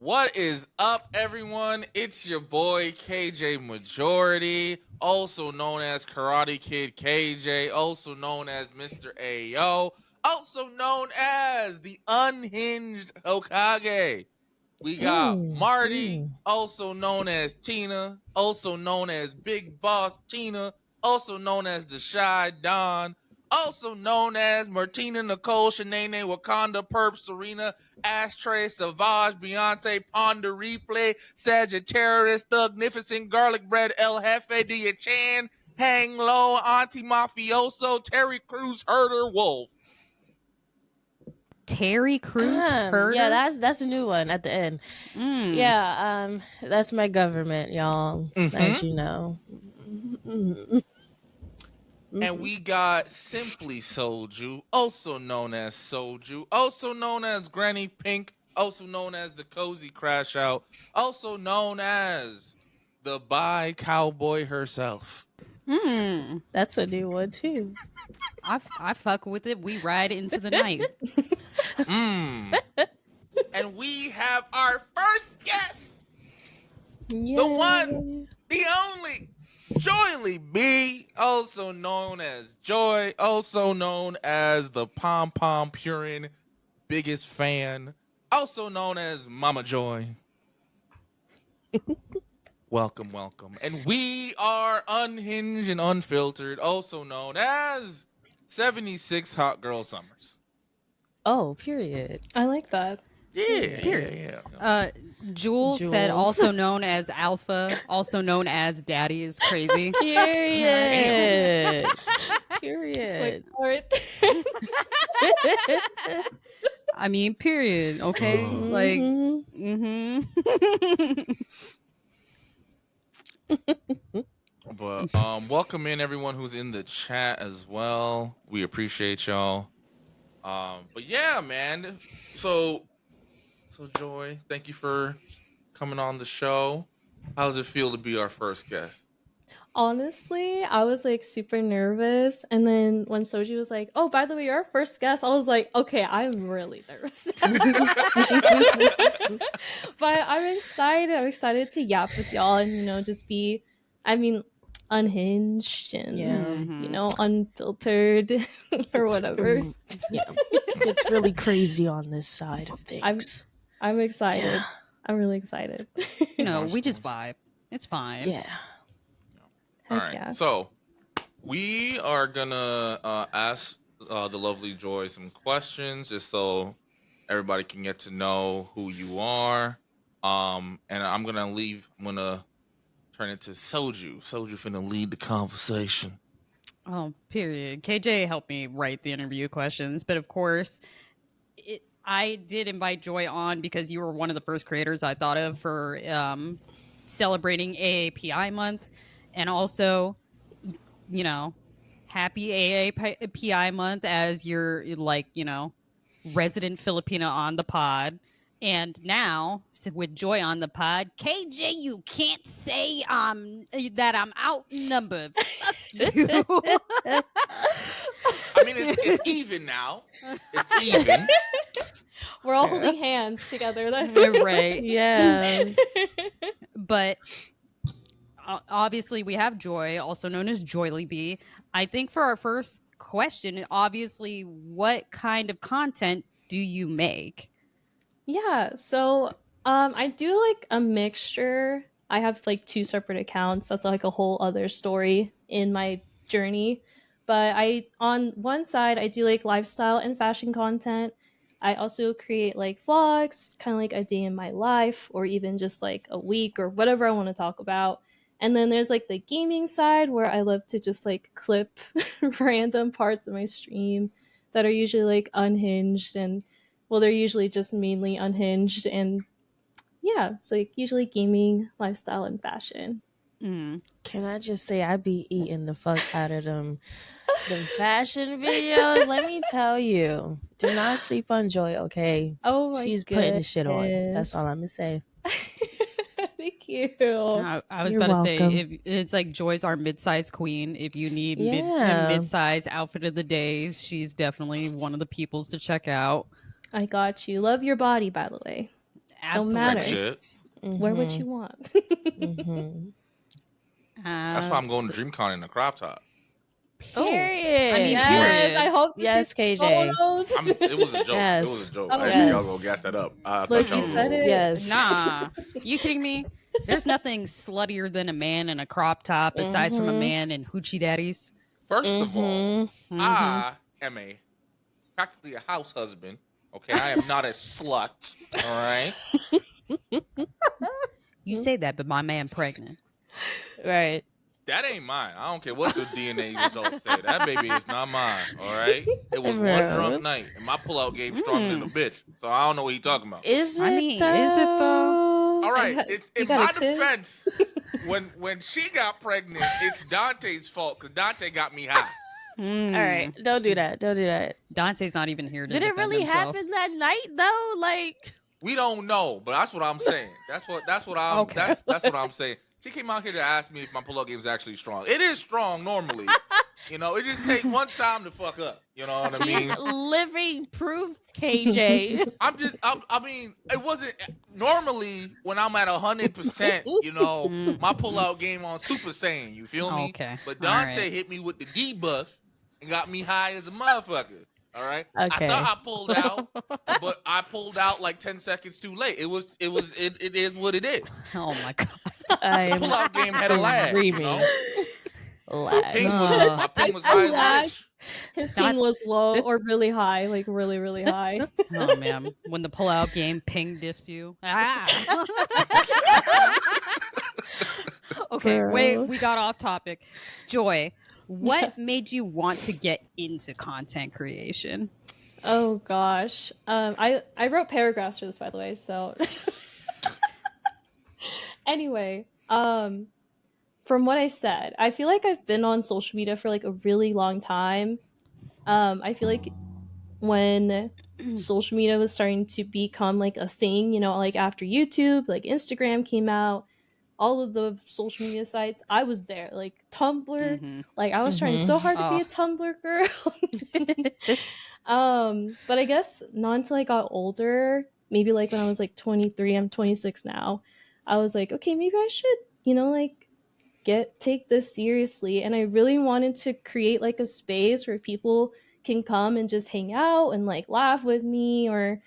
What is up, everyone? It's your boy KJ Majority, also known as Karate Kid KJ, also known as Mr. Ayo, also known as the Unhinged Hokage. We got Marty, also known as Tina, also known as Big Boss Tina, also known as the Shy Don, also known as Martina Nicole Shanae Wakanda Perp Serena Ashtray Savage Beyonce Ponder Replay Sagittarius Thugnificent Garlic Bread El Jefe Dia Chan Hang Low Auntie Mafioso Terry Crews Herder Wolf. Terry Crews Herder? Yeah, that's a new one at the end. Yeah, that's my government, y'all. As you know. And we got Simply Soju, also known as Soju, also known as Granny Pink, also known as the Cozy Crash Out, also known as the Bi Cowboy herself. That's a new one too. I fuck with it. We ride into the night. And we have our first guest, Yay. the one, the only, Joylliibee, also known as Joy, also known as the Pom Pom Purin biggest fan, also known as Mama Joy. Welcome. And we are Unhinged and Unfiltered, also known as 76 Hot Girl Summers. Oh, period. I like that. Yeah. Jules said also known as Alpha, also known as Daddy is Crazy. Period. Period. I mean, period. Okay. But welcome in everyone who's in the chat as well. We appreciate y'all. But yeah, man. So Joy, thank you for coming on the show. How does it feel to be our first guest? Honestly, I was like super nervous, and then when Soji was like, "Oh, by the way, you're our first guest," I was like, "Okay, I'm really nervous." But I'm excited. I'm excited to yap with y'all and just be, unhinged and unfiltered or whatever. Yeah, it's really crazy on this side of things. I'm excited. Yeah. I'm really excited. We just vibe. It's fine. Yeah. All right. Yeah. So we are gonna ask the lovely Joy some questions just so everybody can get to know who you are. And I'm gonna turn it to Soju. Soju finna lead the conversation. Oh, period. KJ helped me write the interview questions, but of course, I did invite Joy on because you were one of the first creators I thought of for celebrating AAPI month, and also, happy AAPI month as your resident Filipina on the pod. And now, with Joy on the pod, KJ, you can't say that I'm outnumbered. Fuck you. I mean, it's even now. It's even. We're all holding hands together. Right. Yeah. But obviously, we have Joy, also known as Joylliibee. I think for our first question, obviously, what kind of content do you make? Yeah, so I do like a mixture. I have like 2 separate accounts. That's like a whole other story in my journey. But on one side, I do like lifestyle and fashion content. I also create like vlogs, kind of like a day in my life, or even just like a week or whatever I want to talk about. And then there's like the gaming side where I love to just like clip random parts of my stream that are usually like unhinged, and well, they're usually just mainly unhinged, and yeah, so like usually gaming, lifestyle, and fashion. Can I just say I be eating the fuck out of them fashion videos? Let me tell you, do not sleep on Joy, okay? Oh my She's goodness. putting the shit on. That's all I'm gonna say. Thank you. I was about to say, if it's like Joy's our mid-size queen. If you need mid-size outfit of the day, she's definitely one of the peoples to check out. I got you. Love your body, by the way. matter. Absolutely. Shit. Wear what Mhm. you want. Mhm. That's why I'm going to DreamCon in a crop top. Period. I mean, Yes, period. I hope to Yes, see KJ. photos. It was a joke. It was a Yes. joke. Oh, I didn't think I was yes. gonna gas that up. I Look, thought y'all you was said gonna- it. Yes. Nah. You kidding me? There's nothing sluttier than a man in a crop top aside from a Mhm. man in hoochie daddies. First of all, Mhm. I am practically a house husband. Okay, I am not a slut. All right. You say that, but my man pregnant. Right. That ain't mine. I don't care what the DNA results say. That baby is not mine. All right. It was one Bro. drunk night, and my pullout game stronger than a bitch. So I don't know what you talking about. Is it I mean, though? is it though? All right. got- It's you in got a my kid? defense. When she got pregnant, it's Dante's fault because Dante got me high. Hmm. All right. Don't do that. Don't do that. Dante's not even here to Did it defend really himself. happen that night though? Like, We don't know, but that's what I'm saying. That's what I'm Okay. that's what I'm saying. She came out here to ask me if my pull-up game is actually strong. It is strong normally. You know, it just takes one time to fuck up. You know what I she's mean? living proof, KJ. I mean, it wasn't normally when I'm at 100%, you know, my pull-out game on Super Saiyan, you feel me? Okay. But All Dante right. hit me with the debuff and got me high as a motherfucker. All right. I Okay. thought I pulled out, but I pulled out like 10 seconds too late. It is what it is. Oh my god. I'm Pull-out game had a lag, you screaming. know? Lag. My ping was high as a Lag. bitch. His Not- ping was low or really high, like really, really high. Oh man. When the pullout game ping diffs you. Ah. Okay, Bro. wait, we got off topic. Joy, what made you want to get into content creation? Oh gosh. I wrote paragraphs for this, by the way. So anyway, from what I said, I feel like I've been on social media for like a really long time. I feel like when social media was starting to become like a thing, you know, like after YouTube, like Instagram came out, all of the social media sites, I was there. Like Tumblr, Mhm. like I was trying Mhm. so hard to be Oh. a Tumblr girl. But I guess not until I got older, maybe like when I was like 23, I'm 26 now. I was like, okay, maybe I should, you know, like take this seriously. And I really wanted to create like a space where people can come and just hang out and like laugh with me or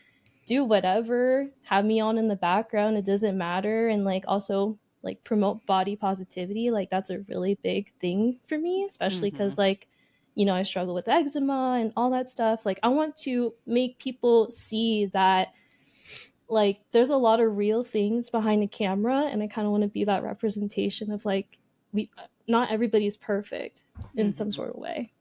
do whatever, have me on in the background, it doesn't matter. And like also like promote body positivity, like that's a really big thing for me, especially because like, you know, I struggle with eczema and all that stuff. Like I want to make people see that like there's a lot of real things behind a camera, and I kind of want to be that representation of like we not everybody's perfect in some sort of way.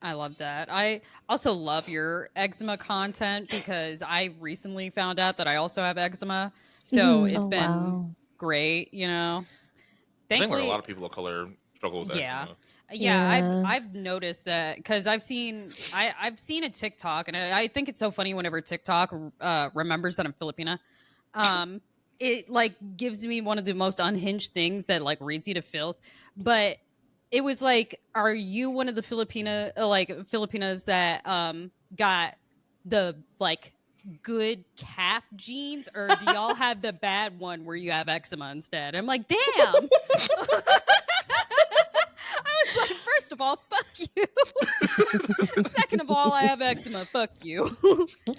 I love that. I also love your eczema content because I recently found out that I also have eczema. So Mhm. it's Oh, been wow. great, you know. I think like Thankfully, a lot of people of color struggle with that. yeah. You know? Yeah, Yeah. I've noticed that because I've seen a TikTok, and I think it's so funny whenever TikTok remembers that I'm Filipina. It like gives me one of the most unhinged things that like reads you to filth. But it was like, are you one of the Filipinas that got the like good calf genes, or do y'all have the bad one where you have eczema instead? I'm like, damn. I was like, first of all, fuck you. Second of all, I have eczema. Fuck you.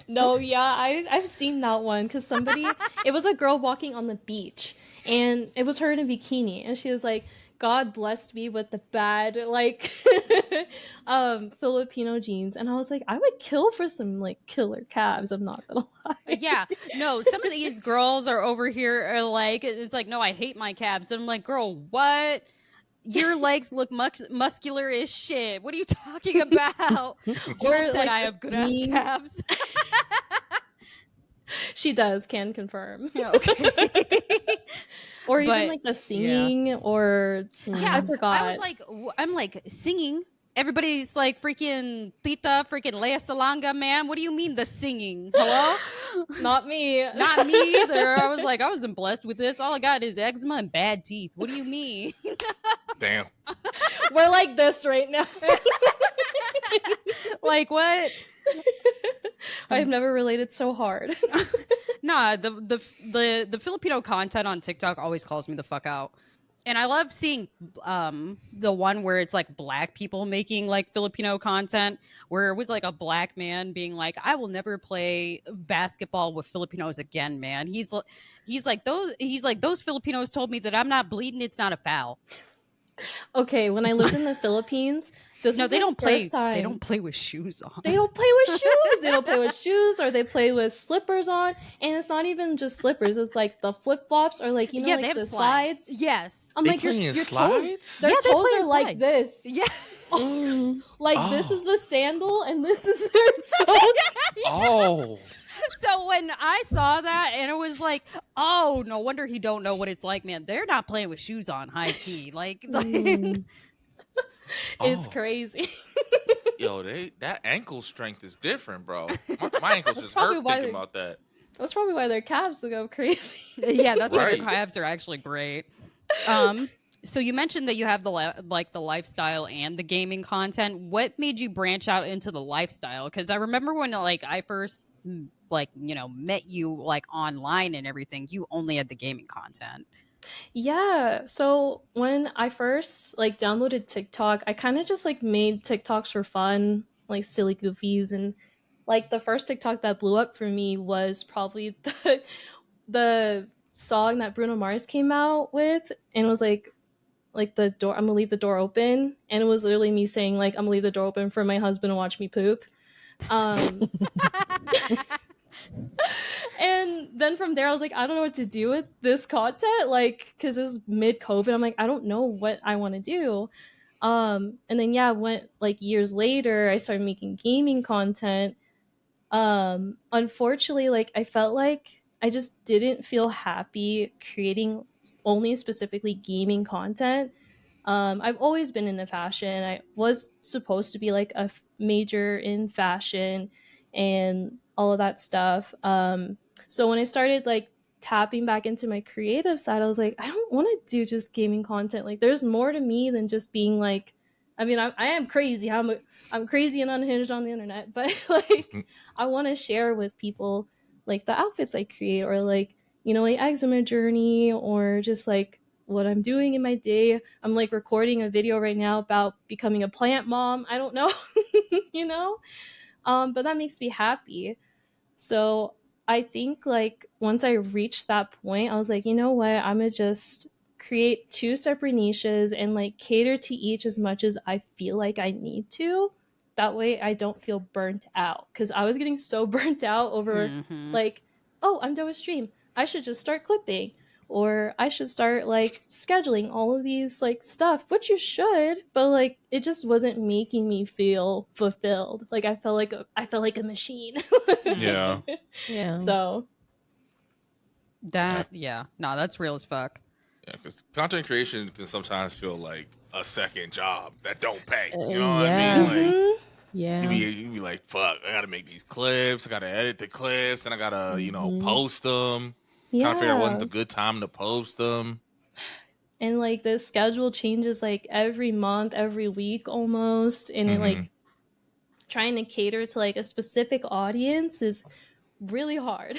No, yeah, I've seen that one because somebody it was a girl walking on the beach and it was her in a bikini and she was like, God blessed me with the bad like Filipino genes, and I was like, I would kill for some like killer calves, I'm not gonna lie. Yeah, no, some of these girls are over here are like, it's like, no, I hate my calves. And I'm like, girl, what? Your legs look muscular as shit. What are you talking about? Joel said like, I the have good ass singing. calves. She does, can confirm. Yeah, okay. Or even But, like the singing or Yeah, I forgot. I was like, I'm like singing. Everybody's like freaking Tita, freaking Lea Salanga, man. What do you mean the singing? Hello? Not me. Not me either. I was like, I wasn't blessed with this. All I got is eczema and bad teeth. What do you mean? Damn. We're like this right now. Like what? I've never related so hard. Nah, the Filipino content on TikTok always calls me the fuck out. And I love seeing the one where it's like black people making like Filipino content, where it was like a black man being like, I will never play basketball with Filipinos again, man. He's like those Filipinos told me that I'm not bleeding, it's not a foul. Okay, when I lived in the Philippines, this No, was they the don't play first time. they don't play with shoes on. They don't play with shoes. They don't play with shoes, or they play with slippers on. And it's not even just slippers. It's like the flip flops, or like Yeah, like they have the slides. slides. Yes. I'm They like play in your toes. slides? Their Yeah, they toes play in are like slides. this. Yeah. Like this Oh. is the sandal, and this is their toe. Oh. So when I saw that, and it was like, oh, no wonder he don't know what it's like, man. They're not playing with shoes on, high key. Like, Mm. It's Oh. crazy. Yo, that ankle strength is different, bro. My ankles That's just probably hurt why thinking they- about that. That's probably why their calves will go crazy. yeah, that's why Right. their calves are actually great. So you mentioned that you have the lifestyle and the gaming content. What made you branch out into the lifestyle? Because I remember when like I first met you like online and everything, you only had the gaming content. Yeah. So when I first like downloaded TikTok, I kind of just like made TikToks for fun, like silly goofies, and like the first TikTok that blew up for me was probably the song that Bruno Mars came out with, and it was like the door, I'm gonna leave the door open, and it was literally me saying like I'm gonna leave the door open for my husband to watch me poop. Um and then from there I was like, I don't know what to do with this content, like because it was mid COVID. I'm like, I don't know what I want to do. And then yeah, went like years later I started making gaming content. Unfortunately, like I felt like I just didn't feel happy creating only specifically gaming content. I've always been into fashion. I was supposed to be like a major in fashion and all of that stuff. So when I started like tapping back into my creative side, I was like, I don't want to do just gaming content. Like, there's more to me than just being like. I mean, I am crazy. I'm crazy and unhinged on the internet, but like, I want to share with people like the outfits I create, or like like eczema journey, or just like what I'm doing in my day. I'm like recording a video right now about becoming a plant mom. I don't know, you know? But that makes me happy. So I think like once I reached that point, I was like, you know what? I'm gonna just create two separate niches and like cater to each as much as I feel like I need to. That way I don't feel burnt out. Cause I was getting so burnt out over Mhm. like, oh, I'm done with stream. I should just start clipping. Or I should start like scheduling all of these like stuff, which you should, but like it just wasn't making me feel fulfilled. Like I felt like a machine. Yeah. Yeah. So No, that's real as fuck. Yeah, because content creation can sometimes feel like a second job that don't pay. You know Yeah. what I mean? Like mhm. Yeah. you be like, fuck, I gotta make these clips, I gotta edit the clips, and I gotta, Mhm. post them. Trying to figure out when's Yeah. the good time to post them. And like the schedule changes like every month, every week almost. And it like trying to cater to like a specific audience is really hard.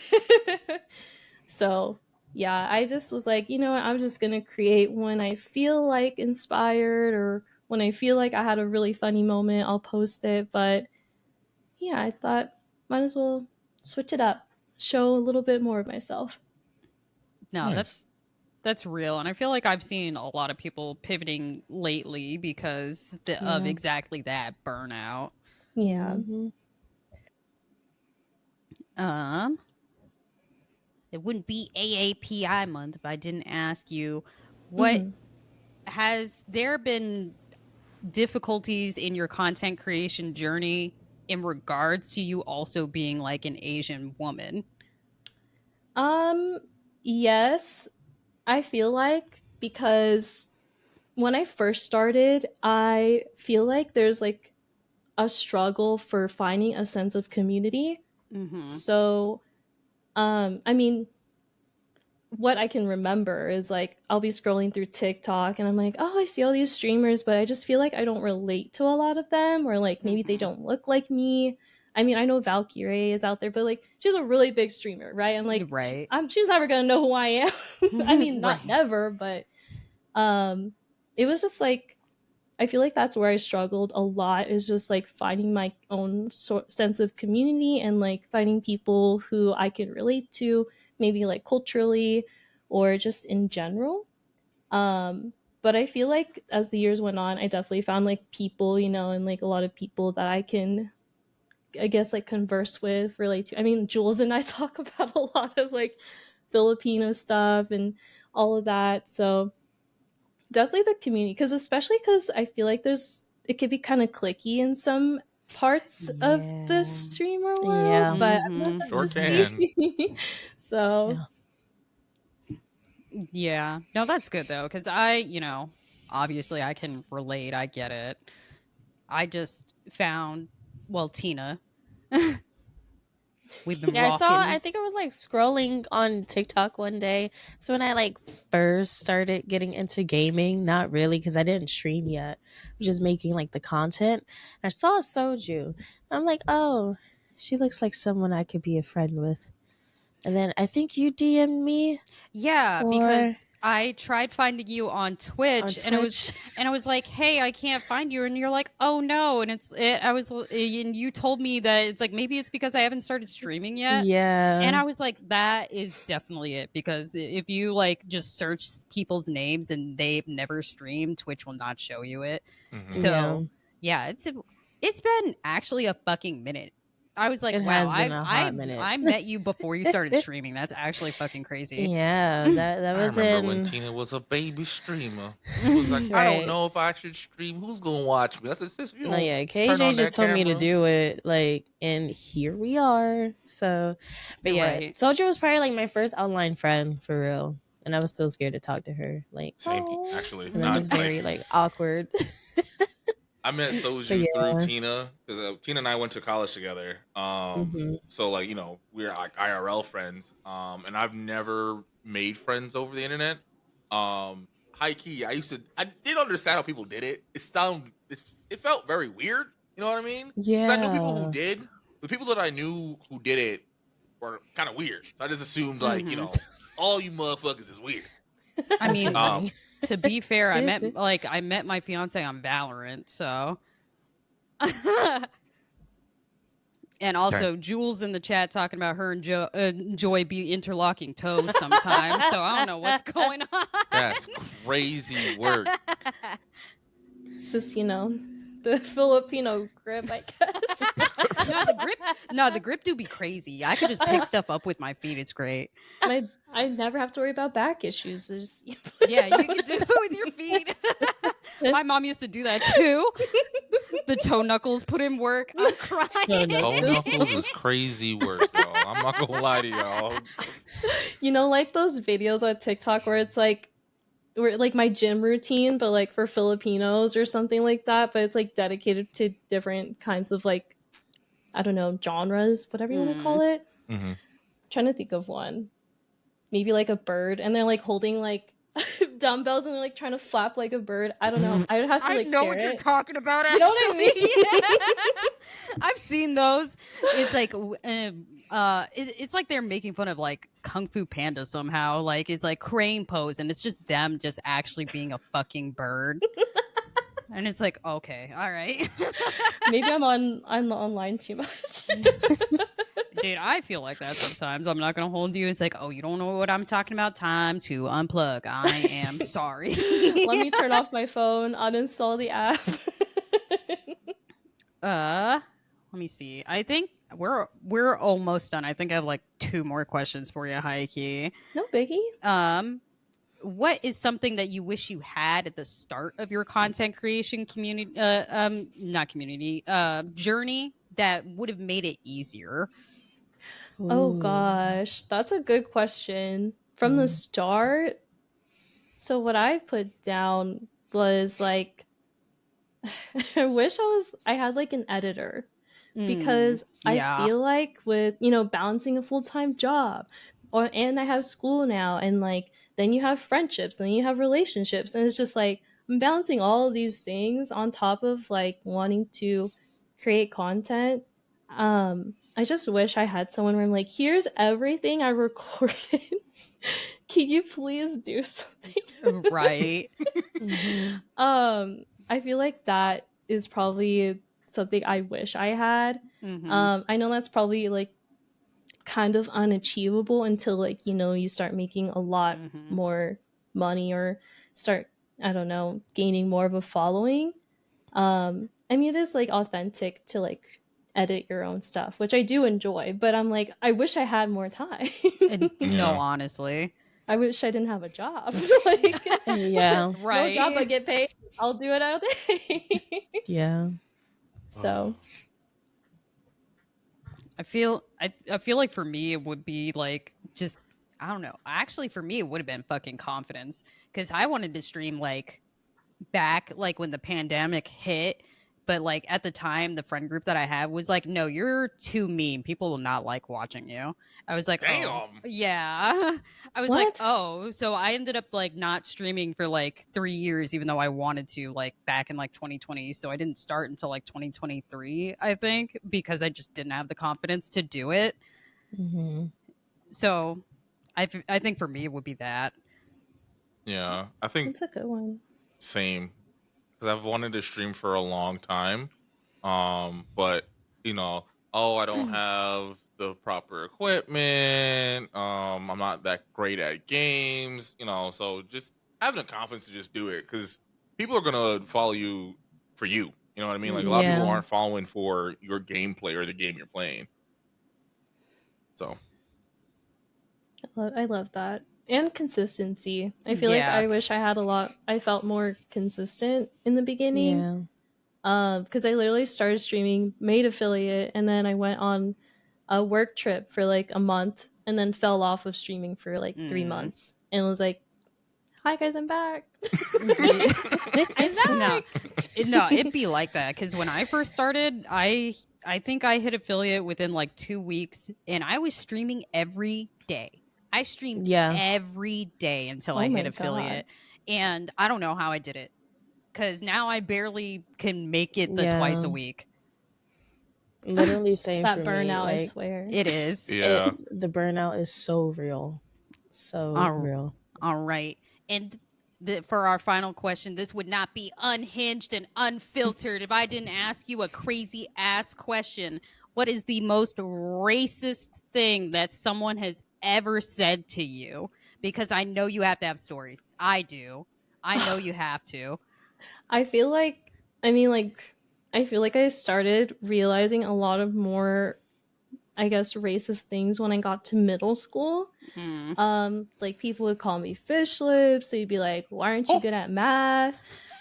So yeah, I just was like, you know what, I'm just gonna create when I feel like inspired, or when I feel like I had a really funny moment, I'll post it. But yeah, I thought might as well switch it up, show a little bit more of myself. No, Nice. that's real, and I feel like I've seen a lot of people pivoting lately because of Yeah. exactly that burnout. Yeah. Mhm. Um, it wouldn't be AAPI month if I didn't ask you what Mhm. has there been difficulties in your content creation journey in regards to you also being like an Asian woman? Yes, I feel like, because when I first started, I feel like there's like a struggle for finding a sense of community. Mm-hmm. So, I mean, what I can remember is like I'll be scrolling through TikTok and I'm like, oh, I see all these streamers, but I just feel like I don't relate to a lot of them, or like maybe they Mhm. don't look like me. I mean, I know Valkyrie is out there, but like she's a really big streamer, right? And like Right. she's never gonna know who I am. I mean, not Right. never, but it was just like I feel like that's where I struggled a lot, is just like finding my own sense of community and like finding people who I can relate to, maybe like culturally or just in general. But I feel like as the years went on, I definitely found like people, you know, and like a lot of people that I can, I guess, like converse with, relate to. I mean, Jules and I talk about a lot of like Filipino stuff and all of that. So definitely the community, because especially because I feel like it could be kind of clicky in some parts of the Yeah. streamer world, Yeah. but I don't know if Mhm. that's Sure just can. me. So Yeah. Yeah. No, that's good though, because obviously I can relate. I get it. I just found, well, Tina. We've been Yeah, I rocking. think I was like scrolling on TikTok one day. So when I like first started getting into gaming, not really because I didn't stream yet, I was just making like the content. I saw Soju. I'm like, oh, she looks like someone I could be a friend with. And then I think you DM'd me Yeah, or because I tried finding you on on Twitch, and Twitch. I was like, "Hey, I can't find you," and you're like, "Oh no!" And and you told me that it's like maybe it's because I haven't started streaming yet, and Yeah. I was like, "That is definitely it," because if you like just search people's names and they've never streamed, Twitch will not show you it. Hmm. Yeah. So yeah, it's been actually a fucking minute. I was like, It wow, has been a hot minute. I met you before you started streaming. That's actually fucking crazy. Yeah, that I was remember when in Tina was a baby streamer. She was like, I don't right. know if I should stream. Who's gonna watch me? I said, sis, if you No, don't yeah, turn KJ on that just told me to camera. do it, like, and here we are. So, but You're yeah, right. Soldier was probably like my first online friend for real, and I was still scared to talk to her, like, Same, oh, actually. and then Not just like very like awkward. I met But Soju through yeah, Tina because Tina and I went to college together. hmm So like we're like IRL friends. And I've never made friends over the internet. High key, I didn't understand how people did it. It felt very weird. You know what I mean? Because I knew people who yeah, did. The people that I knew who did it were kind of weird. So I just assumed like Hmm. all you motherfuckers is weird. I that's so mean, Um, funny. to be fair, I met my fiance on Valorant, so. And okay. also, Jules in the chat talking about her and Joy be interlocking toes sometimes. So I don't know what's going on. That's crazy work. it's just, you know, the Filipino grip, I guess. The grip do be crazy. I could just pick stuff up with my feet. It's great. I never have to worry about back issues. There's Yeah, you can do it with your feet. My mom used to do that too. The toe knuckles put in work. I'm crying. Toe knuckles is crazy work, y'all. I'm not gonna lie to y'all. you know, like those videos on TikTok where it's like where like my gym routine, but like for Filipinos or something like that. But it's like dedicated to different kinds of like, I don't know, genres, whatever you want to call it. Mm-hmm. Trying to think of one. Maybe like a bird, and they're like holding like dumbbells and they're like trying to flap like a bird. I don't know. I would have to I like know share what you're it. talking about. You know what I Actually, mean? I've seen those. It's like, it's like they're making fun of like Kung Fu Panda somehow. Like it's like crane pose, and it's just them just actually being a fucking bird. And it's like, okay, all right. Maybe I'm online too much. Dude, I feel like that sometimes. I'm not gonna hold you. It's like, oh, you don't know what I'm talking about. Time to unplug. I am sorry. Let me turn off my phone, uninstall the app. Let me see. I think we're almost done. I think I have like 2 more questions for you, Heike. No biggie. What is something that you wish you had at the start of your content creation community not community journey that would have made it easier? Oh Ooh. gosh, that's a good question. From the Mm. start, so what I put down was like I had like an editor, because I Yeah. feel like with, you know, balancing a full-time job and I have school now, and like then you have friendships and then you have relationships, and it's just like I'm balancing all of these things on top of like wanting to create content. I just wish I had someone where I'm like, here's everything I recorded. Can you please do something? Right. Mm-hmm. I feel like that is probably something I wish I had. Mm-hmm. I know that's probably like kind of unachievable until like, you know, you start making a lot Mm-hmm. more money or start, I don't know, gaining more of a following. I mean, it is like authentic to like edit your own stuff, which I do enjoy, but I'm like, I wish I had more time. And no, Yeah. honestly. I wish I didn't have a job. Like, Yeah. no job, but Right. get paid. I'll do it all day. Yeah. So, I feel like for me it would be like just I don't know. Actually for me it would have been fucking confidence cuz I wanted to stream like back like when the pandemic hit, but like at the time the friend group that I had was like, no, you're too mean, people will not like watching you. I was like, oh Damn. yeah. I was like, what? oh, so I ended up like not streaming for like 3 years even though I wanted to, like back in like 2020. So I didn't start until like 2023 I think, because I just didn't have the confidence to do it. Mm-hmm. So I think for me it would be that. Yeah. I think That's a good one. same. Because I've wanted to stream for a long time. But you know, oh, I don't have the proper equipment. I'm not that great at games. You know, so just having the confidence to just do it because people are gonna follow you for you. You know what I mean? Like a lot of people Yeah. aren't following for your gameplay or the game you're playing. So I love that. And consistency. I feel like Yeah. I wish I had a lot. I felt more consistent in the beginning. Yeah. Because I literally started streaming, made affiliate, and then I went on a work trip for like a month, and then fell off of streaming for like 3 months, and was like, "Hi guys, I'm back. I'm No, back." no, it'd be like that because when I first started, I think I hit affiliate within like 2 weeks, and I was streaming every day. I streamed Yeah. every day until I Oh hit my god. affiliate, and I don't know how I did it because now I barely can make it the twice Yeah. a week. Literally It's same that for me. burnout, I Like swear. It is. it, yeah. the burnout is so real. So All, real. all right. And for our final question, this would not be unhinged and unfiltered if I didn't ask you a crazy ass question. What is the most racist thing that someone has ever said to you? Because I know you have to have stories. I do. I know you have to. I feel like, I mean, like, I feel like I started realizing a lot of more, I guess, racist things when I got to middle school. Hmm. Like people would call me fish lips, so you'd be like, why aren't you Oh, good at math?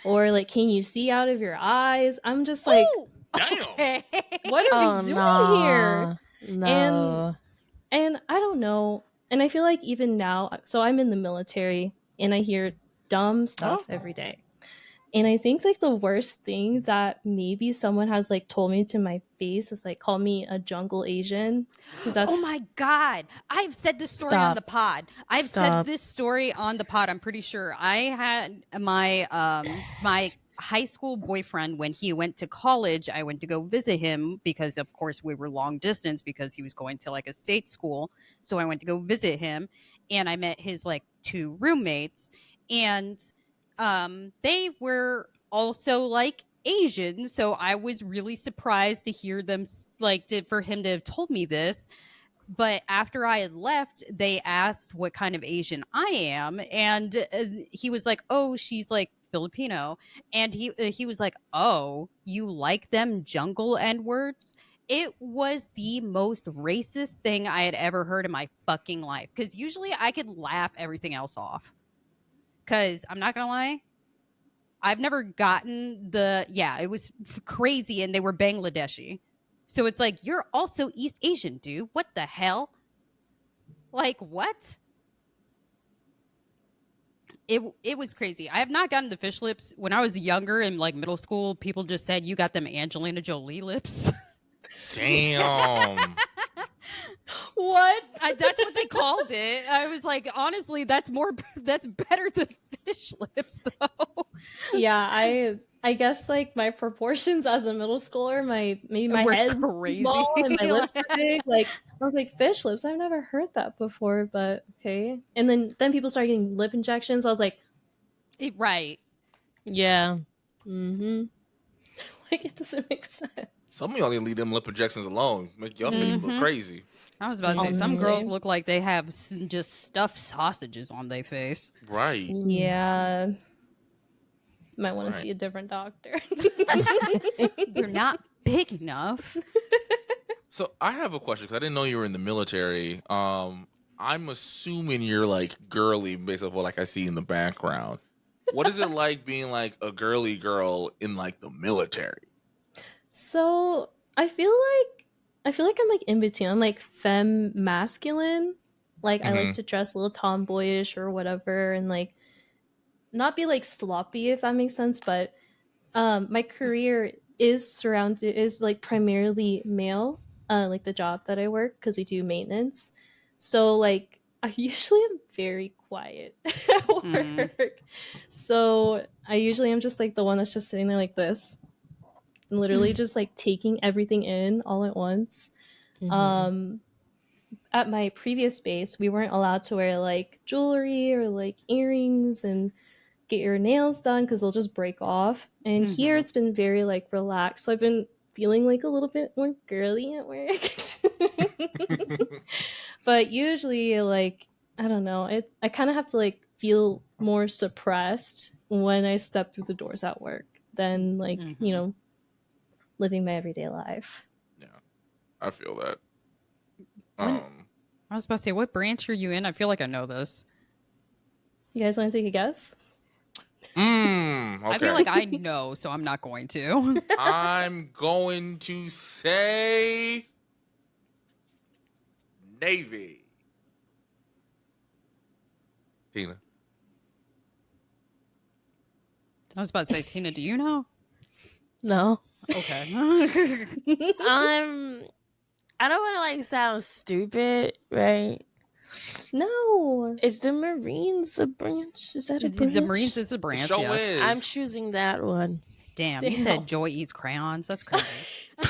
Or like, can you see out of your eyes? I'm just like, Oh, damn. okay. what are we Oh doing here? nah. And No. and I don't know. And I feel like even now, so I'm in the military and I hear dumb Huh? stuff every day. And I think like the worst thing that maybe someone has like told me to my face is like call me a jungle Asian, because that's Oh my God. I've said this story on the Stop. pod. I've said Stop. this story on the pod. I'm pretty sure. I had my high school boyfriend when he went to college. I went to go visit him because of course we were long distance because he was going to like a state school. So I went to go visit him and I met his like two roommates and they were also like Asian, so I was really surprised to hear them for him to have told me this. But after I had left, they asked what kind of Asian I am, and he was like, "Oh, she's like Filipino," and he was like, "Oh, you like them jungle N words?" It was the most racist thing I had ever heard in my fucking life. Because usually I could laugh everything else off. Because I'm not gonna lie, I've never gotten it was crazy and they were Bangladeshi. So it's like, you're also East Asian, dude. What the hell? Like, what? It was crazy. I have not gotten the fish lips. When I was younger in like middle school, people just said you got them Angelina Jolie lips. Damn. what? That's what they called it. I was like, honestly, that's better than fish lips though. Yeah, I guess like my proportions as a middle schooler, maybe my We're head was crazy. small and my lips were big. Like I was like, fish lips. I've never heard that before, but okay. And then people started getting lip injections. I was like, Right. Yeah. Mm-hmm. like it doesn't make sense. Some of y'all need to leave them lip injections alone. Make your face look Mhm. crazy. I was about to say, some Honestly. girls look like they have just stuffed sausages on their face. Right. Yeah. Might want Right. to see a different doctor. They're not big enough. So I have a question because I didn't know you were in the military. I'm assuming you're like girly based off what like I see in the background. What is it like being like a girly girl in like the military? So I feel like I'm like in between. I'm like femme masculine. Like I like Mhm. to dress a little tomboyish or whatever, and like not be like sloppy if that makes sense. But my career is like primarily male. Like the job that I work because we do maintenance. So like I usually am very quiet at work. Mm. So I usually am just like the one that's just sitting there like this and literally just like taking everything in all at once. Mhm. At my previous base, we weren't allowed to wear like jewelry or like earrings and get your nails done because they'll just break off. And here Mhm. it's been very like relaxed. So I've been feeling like a little bit more girly at work. But usually like I don't know, I kind of have to like feel more suppressed when I step through the doors at work than like, you Mhm. know, living my everyday life. Yeah, I feel that. When- I was about to say, what branch are you in? I feel like I know this. You guys want to take a guess? Okay. I feel like I know, so I'm not going to. I'm going to say Navy. Tina. I was about to say, Tina, do you know? No. Okay. I don't want to like sound stupid, right? No. Is the Marines a branch? Is that a branch? The Marines is a The branch, show yes. is. I'm choosing that one. Damn, you Damn. said Joy eats crayons. That's crazy.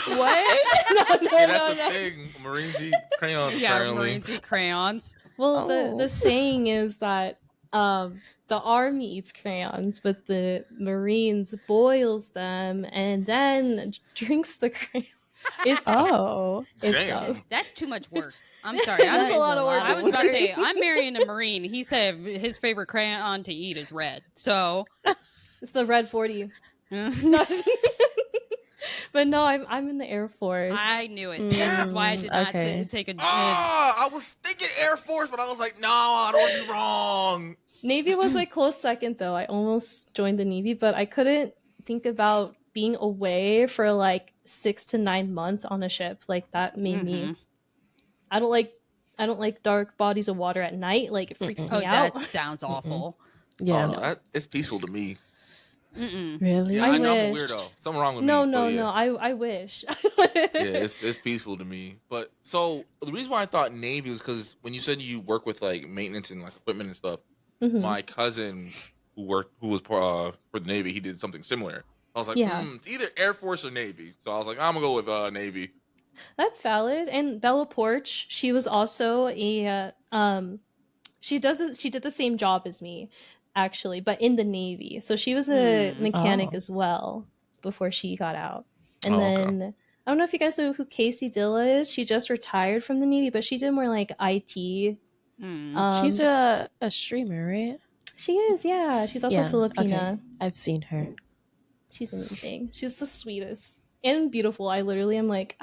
What? Yeah, that's a thing. Marines eat crayons Yeah, apparently. Marines eat crayons. Well, Oh. the saying is that the army eats crayons, but the Marines boils them and then drinks the crayon. It's Oh. it's Damn. tough. That's too much work. I'm sorry. That is a lot of work. I was about to say, I'm marrying a Marine. He said his favorite crayon to eat is red. So, It's the red 40. But no, I'm in the Air Force. I knew it. This is why I did not Okay. take a. I was thinking Air Force, but I was like, no, I don't want to be wrong. Navy was my close second though. I almost joined the Navy, but I couldn't think about being away for like 6 to 9 months on a ship. Like that made me Mhm. I don't like dark bodies of water at night. Like it freaks Oh, me out. that sounds awful. Yeah. It's peaceful to me. Mm-mm. Really? Yeah, I I know I'm a wished. weirdo. Something wrong with No, me. no, but yeah. no. I wish. Yeah, it's peaceful to me. But so the reason why I thought Navy was because when you said you work with like maintenance and like equipment and stuff, Mhm. my cousin who was for the Navy, he did something similar. I was like, Yeah. it's either Air Force or Navy. So I was like, I'm gonna go with Navy. That's valid. And Bella Porch, she was also a she did the same job as me actually, but in the Navy. So she was a mechanic Oh. as well before she got out. And Oh, okay. then I don't know if you guys know who Casey Dilla is. She just retired from the Navy, but she did more like IT. Mm. She's a streamer, right? She is, yeah. She's also Filipina. Okay. I've seen her. She's amazing. She's the sweetest and beautiful. I literally am like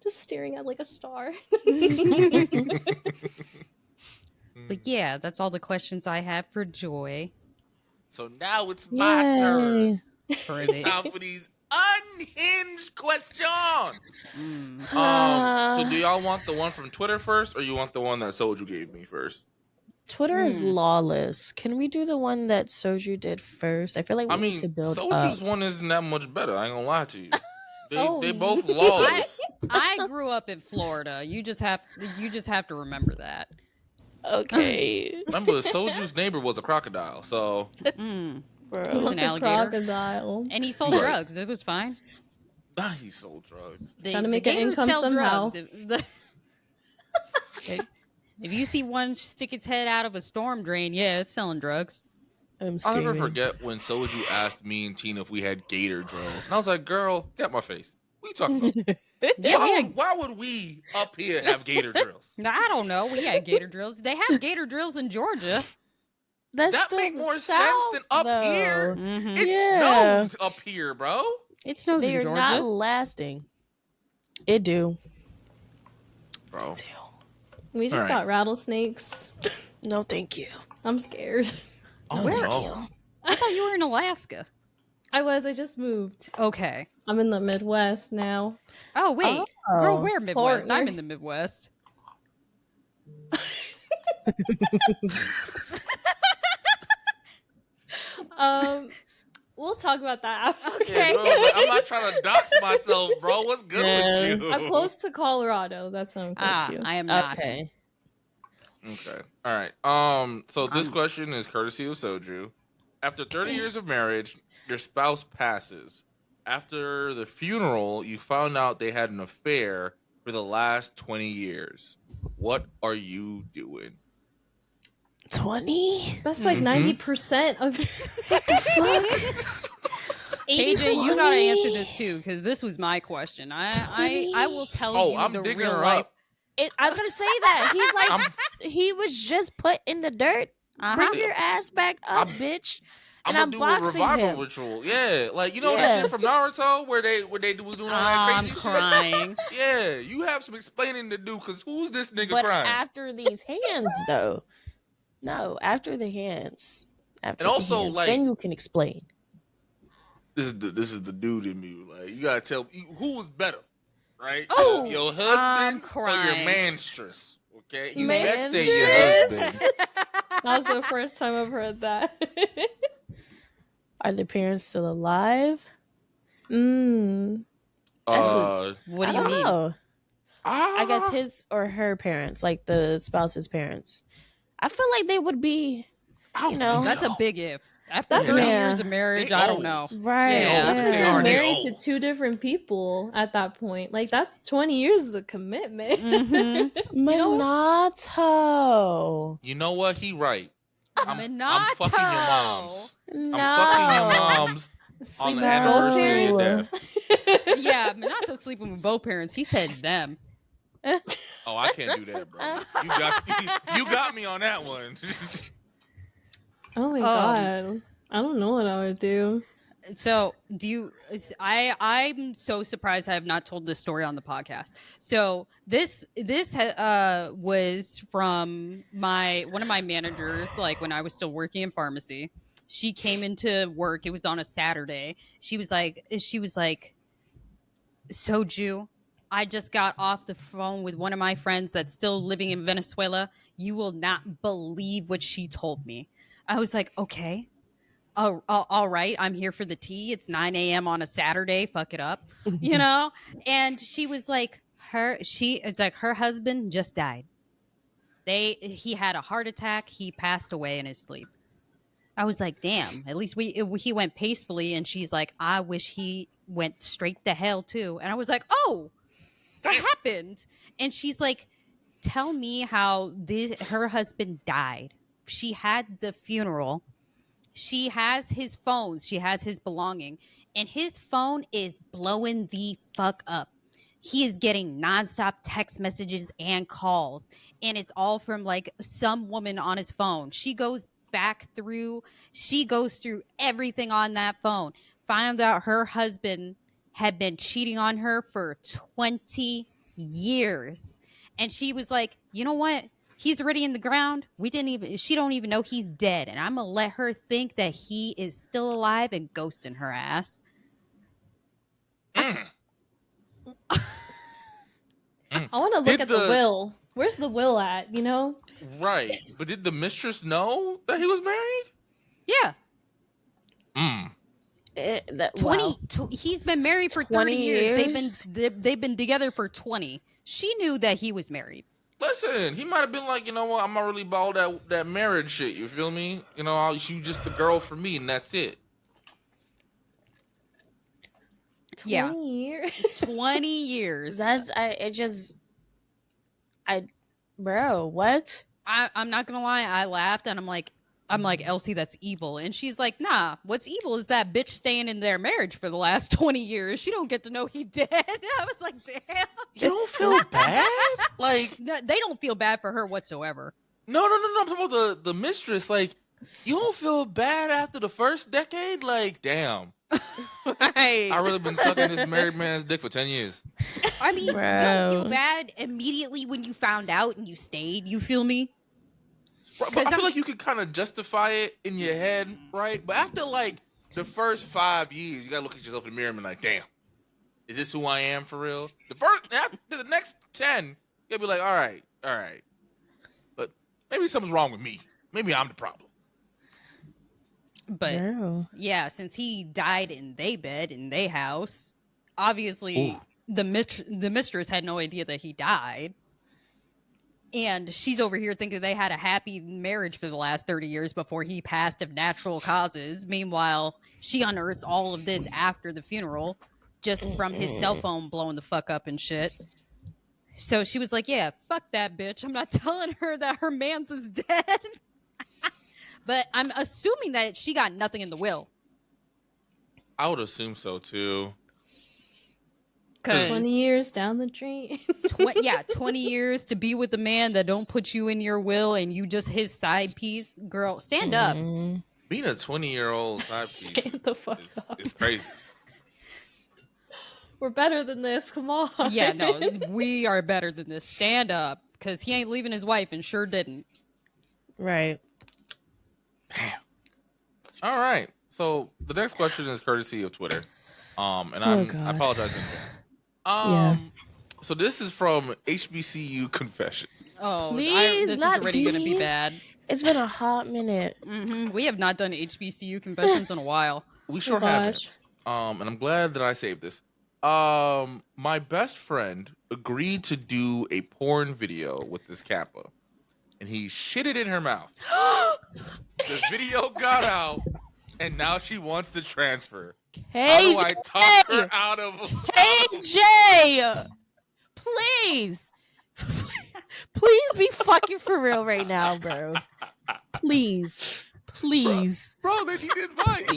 just staring at like a star. But yeah, that's all the questions I have for Joy. So now it's my turn. Crazy. It's time for these unhinged questions. Mm. So do y'all want the one from Twitter first, or you want the one that Soju gave me first? Twitter is lawless. Can we do the one that Soju did first? I feel like we need to build Soju's up. one isn't that much better. I ain't gonna lie to you. They Oh, both no. lawless. I grew up in Florida. You just have to remember that. Okay. Remember, Soju's neighbor was a crocodile, so Mm. Bro. He was an The alligator. crocodile. And he sold Right. drugs. It was fine. Nah, he sold drugs. Trying to make an gators income sell somehow. drugs. If you see one stick its head out of a storm drain, yeah, it's selling drugs. I'm I'll screaming. never forget when Soju asked me and Tina if we had gator drills. And I was like, girl, get my face. What you talking about? Yeah, Why would we up here have gator drills? I don't know. We had gator drills. They have gator drills in Georgia. That's That still make the more South, sense than up though. here. Mm-hmm. It Yeah. snows up here, bro. It snows They in are Georgia. not lasting. It do. Bro. It do. We just Alright. got rattlesnakes. No, thank you. I'm scared. Oh, Where- no. I thought you were in Alaska. I just moved. Okay. I'm in the Midwest now. Oh, wait. Oh. Girl, where Midwest? Partner. I'm in the Midwest. We'll talk about that after. Yeah, bro, like, I'm not trying to dox myself, bro. What's good Yeah. with you? I'm close to Colorado. That's what I'm close to. I am not. Okay. Okay. All right. So this question is courtesy of Soju. After 30 years of marriage, your spouse passes. After the funeral, you found out they had an affair for the last 20 years. What are you doing? 20? That's like Mhm. 90% of What the fuck? KJ, you 20? gotta answer this too, because this was my question. I will tell Oh, you I'm the digging real her life. up. I was gonna say that. He's like, I'm, he was just put in the dirt. Uh-huh. Bring your ass back up, I'm- bitch. I'm And gonna I'm do a boxing revival him. ritual. Yeah, like you know Yeah. the shit from Naruto where they was doing all that I'm crazy shit. crying. Yeah, you have some explaining to do because who's this nigga But crying? after these hands, though. No, after the hands. After And the also, hands, like- then you can explain. This is the dude in me. Like you gotta tell who was better, right? Oh, your I'm husband or crying. your manstress. Okay, you Man- best say your husband. That was the first time I've heard that. Are the parents still alive? Mm. What do I you don't mean? know. I guess Ah, his or her parents, like the spouse's parents. I feel like they would be I don't you know. think That's so. a big if. After That's- 30 Yeah. years of marriage, They I don't old. know. right. Yeah. That's They like are, you're they married to old. two different people at that point. Like that's 20 years is a commitment. Mhm. know- Minato. You know what? He right. I'm Minato. fucking your moms. No. I'm fucking your moms on Sleep the with both anniversary of parents. death. Yeah, Minato's sleeping with both parents. He said them. Oh, I can't do that, bro. You got me on that one. Oh my god. I don't know what I would do. So, do you? I'm so surprised I have not told this story on the podcast. So this was from one of my managers, like when I was still working in pharmacy. She came into work. It was on a Saturday. She was like, Soju, I just got off the phone with one of my friends that's still living in Venezuela. You will not believe what she told me. I was like, okay. All right, I'm here for the tea. It's 9 a.m. on a Saturday. Fuck it up, you know? And she was like, it's like her husband just died. He had a heart attack. He passed away in his sleep. I was like, damn, at least he went peacefully. And she's like, I wish he went straight to hell too. And I was like, oh, what happened? And she's like, tell me how her husband died. She had the funeral. She has his phones. She has his belonging. And his phone is blowing the fuck up. He is getting nonstop text messages and calls. And it's all from like some woman on his phone. She goes through everything on that phone. Found out her husband had been cheating on her for 20 years. And she was like, you know what? He's already in the ground. She don't even know he's dead. And I'm going to let her think that he is still alive and ghosting her ass. Mm. I want to look Did at the the- will. Where's the will at, you know? Right. But did the mistress know that he was married? Yeah. Mm. 20 he's been married for 30 20 years. They've been together for 20. She knew that he was married. Listen, he might have been like, you know what? I'm not really about that marriage shit. You feel me? You know, you just the girl for me, and that's it. Yeah. 20 years. 20 years. Bro, what? I'm not gonna lie, I laughed and I'm like, Elsie, that's evil. And she's like, nah, what's evil is that bitch staying in their marriage for the last 20 years. She don't get to know he dead. I was like, damn. You don't feel bad? Like, No, they don't feel bad for her whatsoever. no. I'm talking about the mistress. Like, you don't feel bad after the first decade? Like, damn. Right. I really been sucking this married man's dick for 10 years. I mean, you don't feel Bro. bad immediately when you found out and you stayed. You feel me? But I feel like you could kind of justify it in your head, right? But after like the first 5 years, you gotta look at yourself in the mirror and be like, damn, is this who I am for real? After the next 10, you gotta be like, all right. But maybe something's wrong with me. Maybe I'm the problem. But Bro. yeah, since he died in they bed in they house, obviously the mistress had no idea that he died. And she's over here thinking they had a happy marriage for the last 30 years before he passed of natural causes. Meanwhile, she unearths all of this after the funeral, just from his cell phone blowing the fuck up and shit. So she was like, yeah, fuck that bitch. I'm not telling her that her man's is dead. But I'm assuming that she got nothing in the will. I would assume so too. 20 years down the drain. 20 years to be with a man that don't put you in your will and you just his side piece. Girl, stand up. Being a 20-year-old side piece Stand the fuck up. is crazy. We're better than this. Come on. Yeah, no, we are better than this. Stand up, because he ain't leaving his wife and sure didn't. Right. Damn. All right. So the next question is courtesy of Twitter. And I apologize in advance. So this is from HBCU Confession. Oh, Please, this is not already going to be these. bad. It's been a hot minute. We have not done HBCU confessions in a while. We sure haven't. And I'm glad that I saved this. My best friend agreed to do a porn video with this Kappa, and he shit it in her mouth. The video got out, and now she wants to transfer. How do I talk her out of? KJ, please, please be fucking for real right now, bro. Please. Bro, then he didn't bite.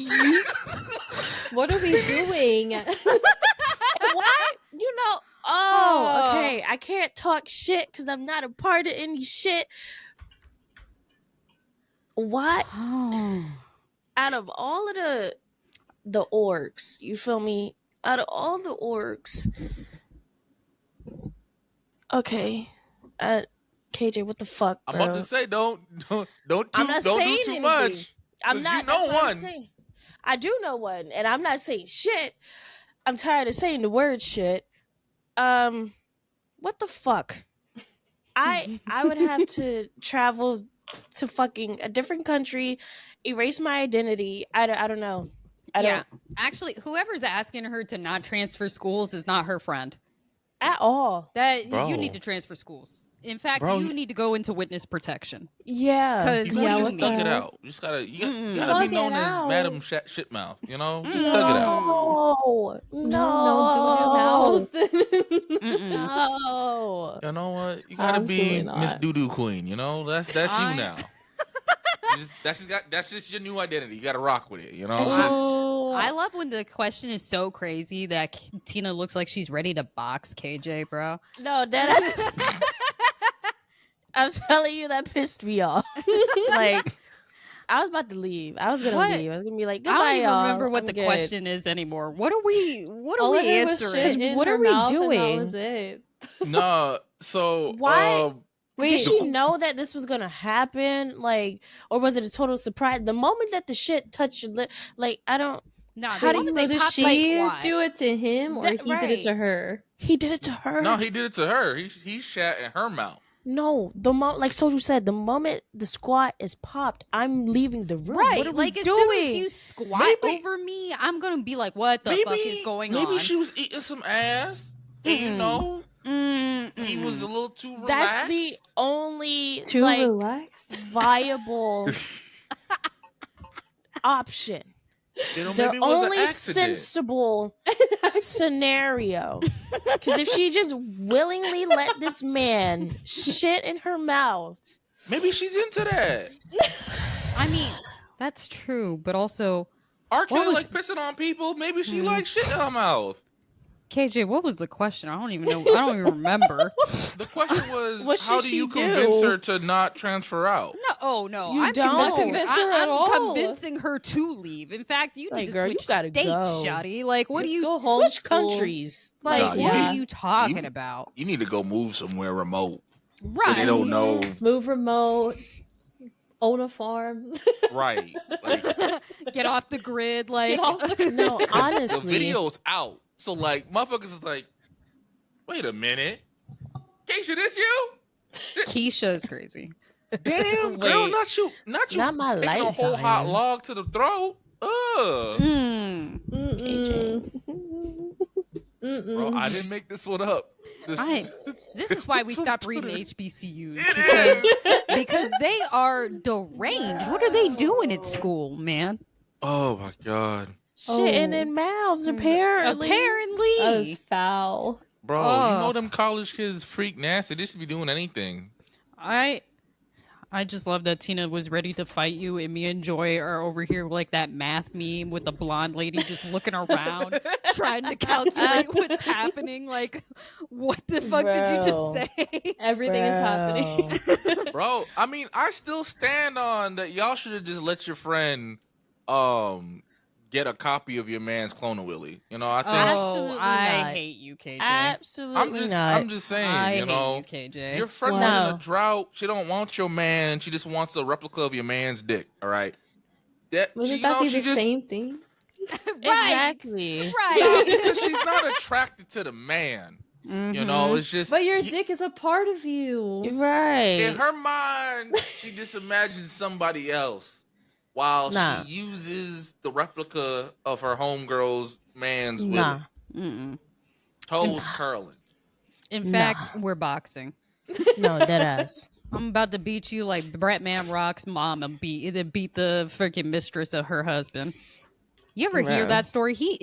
What are we doing? What? You know, okay. I can't talk shit because I'm not a part of any shit. What? Out of all of the orcs, you feel me? Out of all the orcs, okay. KJ, what the fuck, bro? I'm about to say don't do saying too anything. much. I'm not. You know that's what I'm one. saying. I do know one, and I'm not saying shit. I'm tired of saying the word shit. What the fuck? I would have to travel to fucking a different country, erase my identity. I don't know. I don't Actually, whoever's asking her to not transfer schools is not her friend. at all. You need to transfer schools. In fact, you need to go into witness protection. Yeah, Because You what do just you thug mean? it out. You just gotta be Thug known it as out. Madam Shitmouth. You know, just thug it out. No, do it in your mouth. no. You know what? You gotta Absolutely be not. Miss Doodoo Queen. You know, that's you now. That's just your new identity. You gotta rock with it. You know. It's Just- I love when the question is so crazy that Tina looks like she's ready to box KJ, bro. No, that I'm telling you, that pissed me off. Like, I was about to leave. I was gonna leave. I was gonna be like, I goodbye, don't even y'all. remember what I'm the good. question is anymore. What are we All I heard was answering? shit in What her are we mouth, and doing? that was it. No. So Why? Wait, Did she know that this was gonna happen? Like, or was it a total surprise? The moment that the shit touched your lip, like, I don't. No, How do you- they did popped she like, do it to him, or That- he did it to her? He did it to her. no, he did it to her. He shat in her mouth. No, like Soju said, the moment the squat is popped, I'm leaving the room. Right, What are like we as doing? soon as you squat Maybe- over me, I'm gonna be like, "What the fuck is going on?" Maybe she was eating some ass, and you know, he was a little too relaxed. That's the only Too like relaxed. viable option. You know, The maybe it was an only accident. sensible scenario. Because if she just willingly let this man shit in her mouth, Maybe she's into that. I mean, that's true, but also, R. What Kelly was- like pissing on people. Maybe she Hmm. likes shit in her mouth. KJ, what was the question? I don't even know. I don't even remember. The question was, What how should do you she convince do? her to not transfer out? No, oh no, You I'm don't. convincing Convince her at I'm all. convincing her to leave. In fact, you Like, need to girl, you switch gotta states, go. shawty. Like, what Just do you go Switch homeschool. countries. like? Nah, what yeah. are you talking about? You need to go move somewhere remote where Right. they don't know. Move remote, own a farm. Right. Like, Get off the grid. Like, Get off the No, the honestly. video's out. So, like, motherfuckers is like, wait a minute. Keisha, this you? Keisha's crazy. Damn, girl, Wait. not you. Not my taking a whole lifetime. hot log to the throat. Ugh. Mm. Bro, I didn't make this one up. This is why we from stopped Twitter. reading HBCUs It is. because they are deranged. What are they doing at school, man? Oh my god. Shitting in mouths, apparently. That is Apparently, foul. Bro, you know Ugh. them college kids freak nasty. They should be doing anything. I just love that Tina was ready to fight you, and me and Joy are over here like that math meme with the blonde lady just looking around, trying to calculate what's happening. Like, what the fuck did you Bro. just say? Everything is happening. Bro, I mean, I still stand on that. Y'all should have just let your friend get a copy of your man's Clone Willy. You know, I think Absolutely I not. hate you, KJ. Absolutely not. I'm just saying, I you hate know. you, KJ. Your friend Well- was in No. a drought. She don't want your man. She just wants a replica of your man's dick. All right. Wouldn't that be the same thing? Exactly. Right. Because she's not attracted to the man. You know, it's just. But your dick is a part of you. Right. In her mind, she just imagines somebody else while Nah. she uses the replica of her homegirl's man's Nah. willy. Mm-mm. Toes curling. In fact, we're boxing. No, dead ass. I'm about to beat you like Bratman Rock's mom and beat the freaking mistress of her husband. You ever hear Bro. that story? He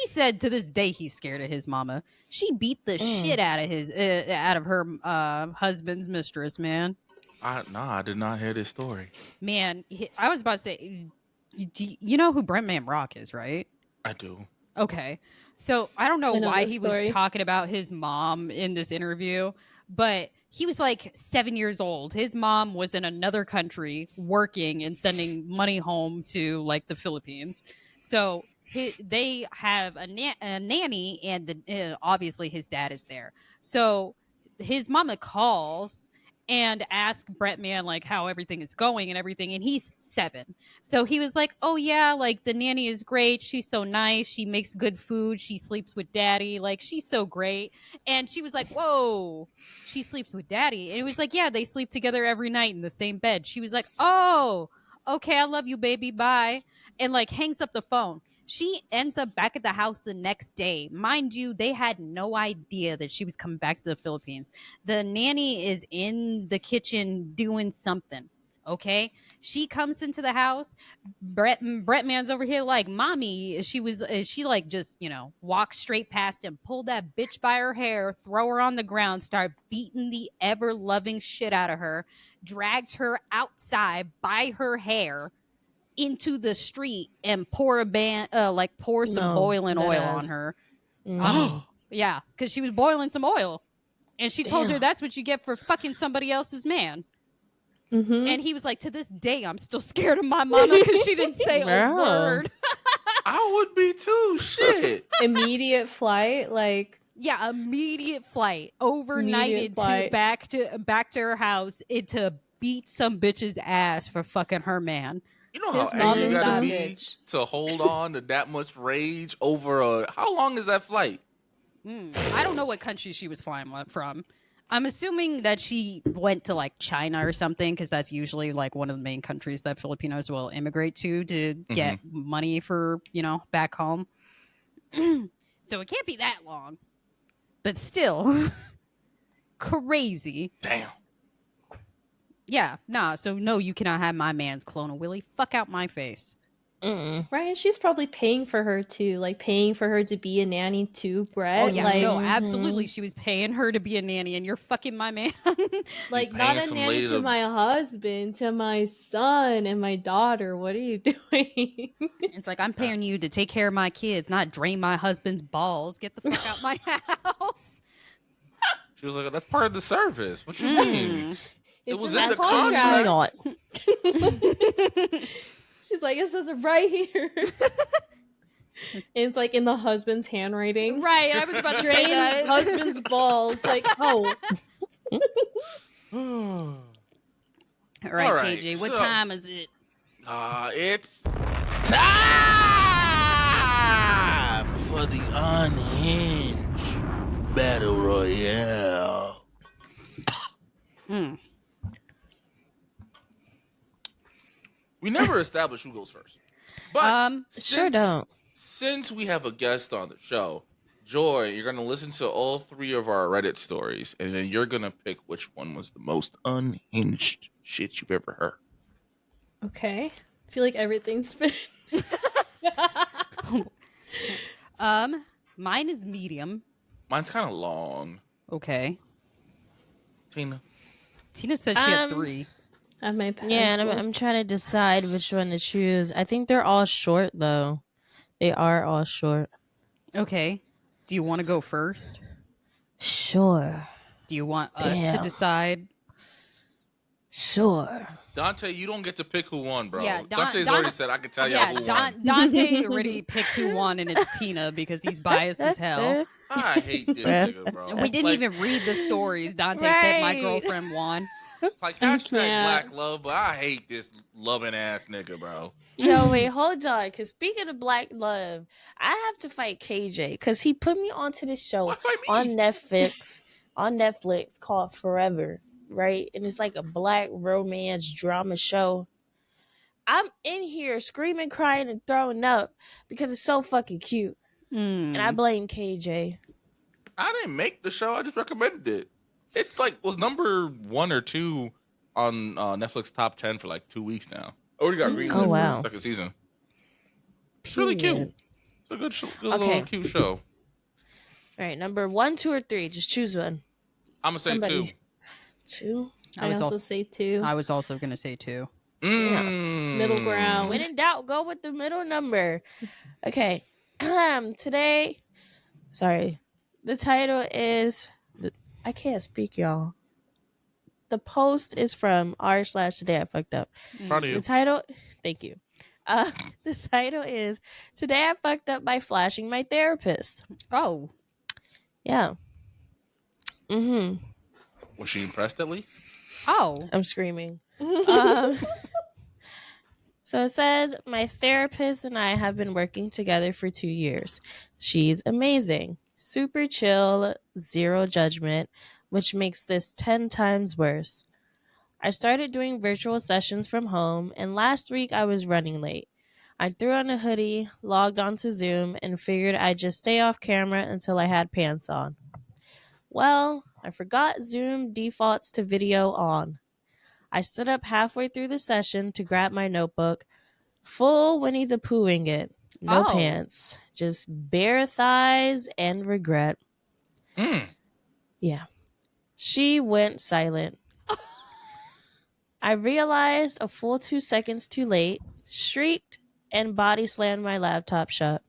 said to this day he's scared of his mama. She beat the shit out of her husband's mistress, man. I did not hear this story. Man, I was about to say, you know who Brentman Rock is, right? I do. Okay. So I don't know I know why this he story. was talking about his mom in this interview, but he was like 7 years old. His mom was in another country working and sending money home to like the Philippines. So they have a nanny, and obviously his dad is there. So his mama calls and ask Bretman like how everything is going and everything, and he's 7. So he was like, "Oh yeah, like the nanny is great. She's so nice. She makes good food. She sleeps with daddy. Like she's so great." And she was like, "Whoa, she sleeps with daddy?" And it was like, "Yeah, they sleep together every night in the same bed." She was like, "Oh, okay, I love you, baby. Bye." And like hangs up the phone. She ends up back at the house the next day. Mind you, they had no idea that she was coming back to the Philippines. The nanny is in the kitchen doing something. Okay, she comes into the house. Brett Man's over here like, "Mommy." She like just walked straight past him, pulled that bitch by her hair, throw her on the ground, start beating the ever loving shit out of her, dragged her outside by her hair into the street and pour some No, boiling dead oil ass. on her. Mm. Yeah, because she was boiling some oil, and she told her Damn. that's what you get for fucking somebody else's man. Mm-hmm. And he was like, "To this day, I'm still scared of my mama because she didn't say a Bro. word." I would be too. Shit. Immediate flight, like Yeah, immediate flight, overnighted Immediate flight. back to her house to beat some bitch's ass for fucking her man. You know His how mom angry you is gotta that be bitch. to hold on to that much rage over a. How long is that flight? I don't know what country she was flying from. I'm assuming that she went to like China or something because that's usually like one of the main countries that Filipinos will immigrate to get money for, back home. So it can't be that long. But still, crazy. Damn. Yeah, nah. So no, you cannot have my man's clone of Willie. Fuck out my face. Mm-mm. Right? She's probably paying for her too, like paying for her to be a nanny to Brett. Oh yeah, like, no, Mhm. absolutely. She was paying her to be a nanny, and you're fucking my man. like You not paying a some nanny lady to to- my husband, to my son and my daughter. What are you doing? It's like I'm paying you to take care of my kids, not drain my husband's balls. Get the fuck out my house. She was like, "That's part of the service." What you mean? Mm. It It's was in in the the Absolutely contract. not. She's like, it says it right here. And it's like in the husband's handwriting. Right, I was about to say Drain that. husband's balls. Like, oh, All right, All right, KJ, what so- time is it? It's time for the Unhinged Battle Royale. Mm. We never established who goes first, but Sure don't. Since we have a guest on the show, Joy, you're gonna listen to all 3 of our Reddit stories, and then you're gonna pick which one was the most unhinged shit you've ever heard. okay. I feel like everything's been. Mine is medium. Mine's kind of long. Okay. Tina, Tina said she had 3. I have my pen. Yeah, and I'm trying to decide which one to choose. I think they're all short, though. They are all short. Okay. Do you want to go first? Sure. Do you want us to Damn. decide? Sure. Dante, you don't get to pick who won, bro. Yeah, Dante's already said I can tell Yeah, y'all who won. Dante already picked who won, and it's Tina because he's biased as hell. I hate this nigga, bro. We didn't Like- even read the stories. Dante said my Right. girlfriend won. Like hashtag Yeah. black love, but I hate this loving ass nigga, bro. Yo, wait, hold on. Because speaking of black love, I have to fight KJ because he put me onto this show Why fight me? on Netflix called Forever, right? And it's like a black romance drama show. I'm in here screaming, crying, and throwing up because it's so fucking cute. Mm. And I blame KJ. I didn't make the show. I just recommended it. It's like was number 1 or 2 on Netflix top 10 for like 2 weeks now. Already got greenlit Oh, for wow. the second season. It's really cute. Period. It's a good, good Okay. little cute show. All right, number 1, 2, or 3. Just choose one. I'm gonna say Somebody. 2. 2. I also say 2. I was also gonna say 2. Middle ground. When in doubt, go with the middle number. Okay. Today, sorry. The title is I can't speak, y'all. The post is from r/today I fucked up. Proud of The you. title, thank you. The title is Today I Fucked Up by Flashing My Therapist. Oh, Yeah. Mm-hmm. Was she impressed at least? oh, I'm screaming. Um, so it says, my therapist and I have been working together for 2 years. She's amazing. Super chill, zero judgment, which makes this 10 times worse. I started doing virtual sessions from home, and last week I was running late. I threw on a hoodie, logged onto Zoom, and figured I'd just stay off camera until I had pants on. Well, I forgot Zoom defaults to video on. I stood up halfway through the session to grab my notebook, full Winnie the Poohing it. No Oh. pants, just bare thighs and regret. Mm. Yeah. She went silent. I realized a full 2 seconds too late, shrieked, and body slammed my laptop shut.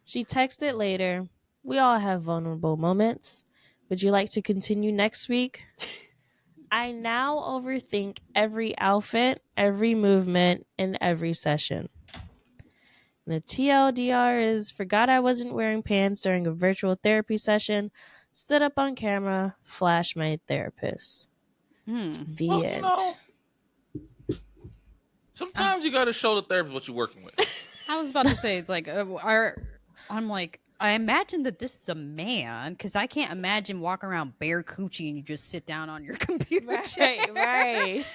She texted later, we all have vulnerable moments. Would you like to continue next week? I now overthink every outfit, every movement, and every session. And the TLDR is forgot I wasn't wearing pants during a virtual therapy session, stood up on camera, flashed my therapist. The Well, end. you know, sometimes you gotta show the therapist what you're working with. I was about to say it's like I'm like I imagine that this is a man because I can't imagine walking around bare coochie and you just sit down on your computer chair. Right.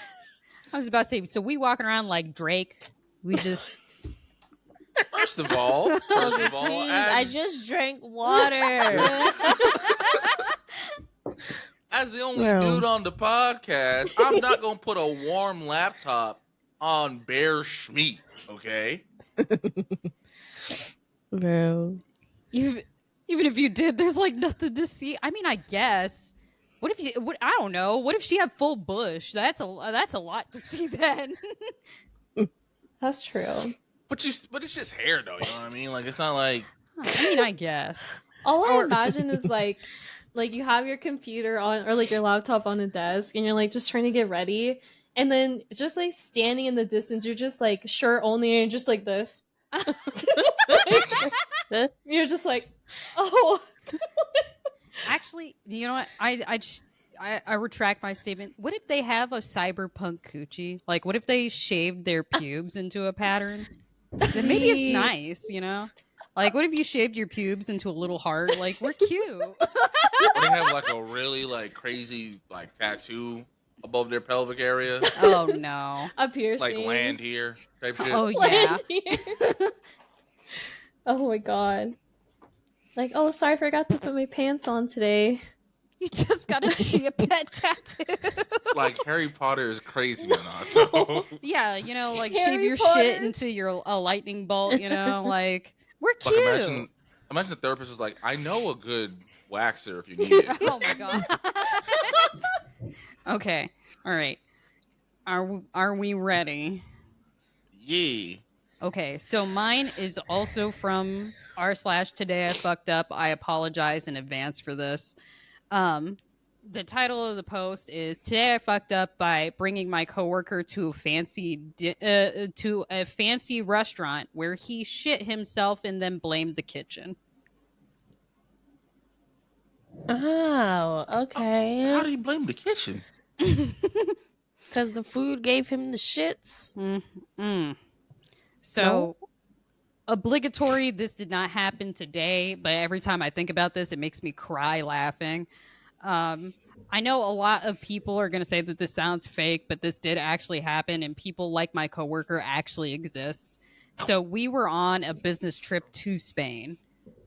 I was about to say so we walking around like Drake. We just First of all, Please, I as, just drank water. as the only Well. dude on the podcast, I'm not gonna put a warm laptop on bear schmeat, okay? Bro. Even if you did, there's like nothing to see. I mean, I guess. What if you? What, I don't know. What if she had full bush? That's a lot to see then. That's true. But it's just hair though, you know what I mean? Like it's not like I mean, I guess. All I Or- imagine is like you have your computer on or like your laptop on a desk and you're like just trying to get ready and then just like standing in the distance you're just like shirt only and just like this. You're just like, oh. Actually, you know what? I retract my statement. What if they have a cyberpunk coochie? Like, what if they shaved their pubes into a pattern? Then maybe it's nice, you know? Like, what if you shaved your pubes into a little heart? Like, we're cute. or they have like a really like crazy like tattoo above their pelvic area, Oh no. A piercing. like land here type shit. Oh yeah. Land here. Oh my god. Like, oh sorry, I forgot to put my pants on today. You just got a Chia Pet tattoo. Like Harry Potter is crazy or not. So Yeah, you know, like shave Harry your Potter? shit into your a lightning bolt, you know, like we're like cute. imagine the therapist was like, I know a good waxer if you need it. Oh my god. Okay. All right. Are we ready? Yeah. Okay, so mine is also from r/today I fucked up. I apologize in advance for this. The title of the post is "Today I fucked up by bringing my coworker to a fancy restaurant where he shit himself and then blamed the kitchen." Oh, How okay. do you blame the kitchen? Because the food gave him the shits. Mm. So, obligatory, this did not happen today, but every time I think about this, it makes me cry laughing. I know a lot of people are going to say that this sounds fake, but this did actually happen, and people like my coworker actually exist. So, we were on a business trip to Spain.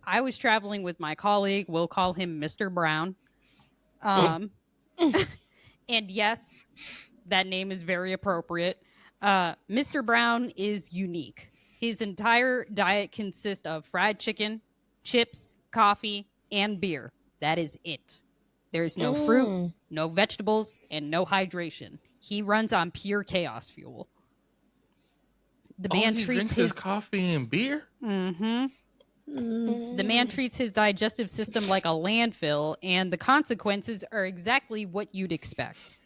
I was traveling with my colleague. We'll call him Mr. Brown. And yes, that name is very appropriate. Mr. Brown is unique. His entire diet consists of fried chicken, chips, coffee, and beer. That is it. There's no fruit, no vegetables, and no hydration. He runs on pure chaos fuel. The man he treats drinks his coffee and beer? Mm-hmm. The man treats his digestive system like a landfill, and the consequences are exactly what you'd expect.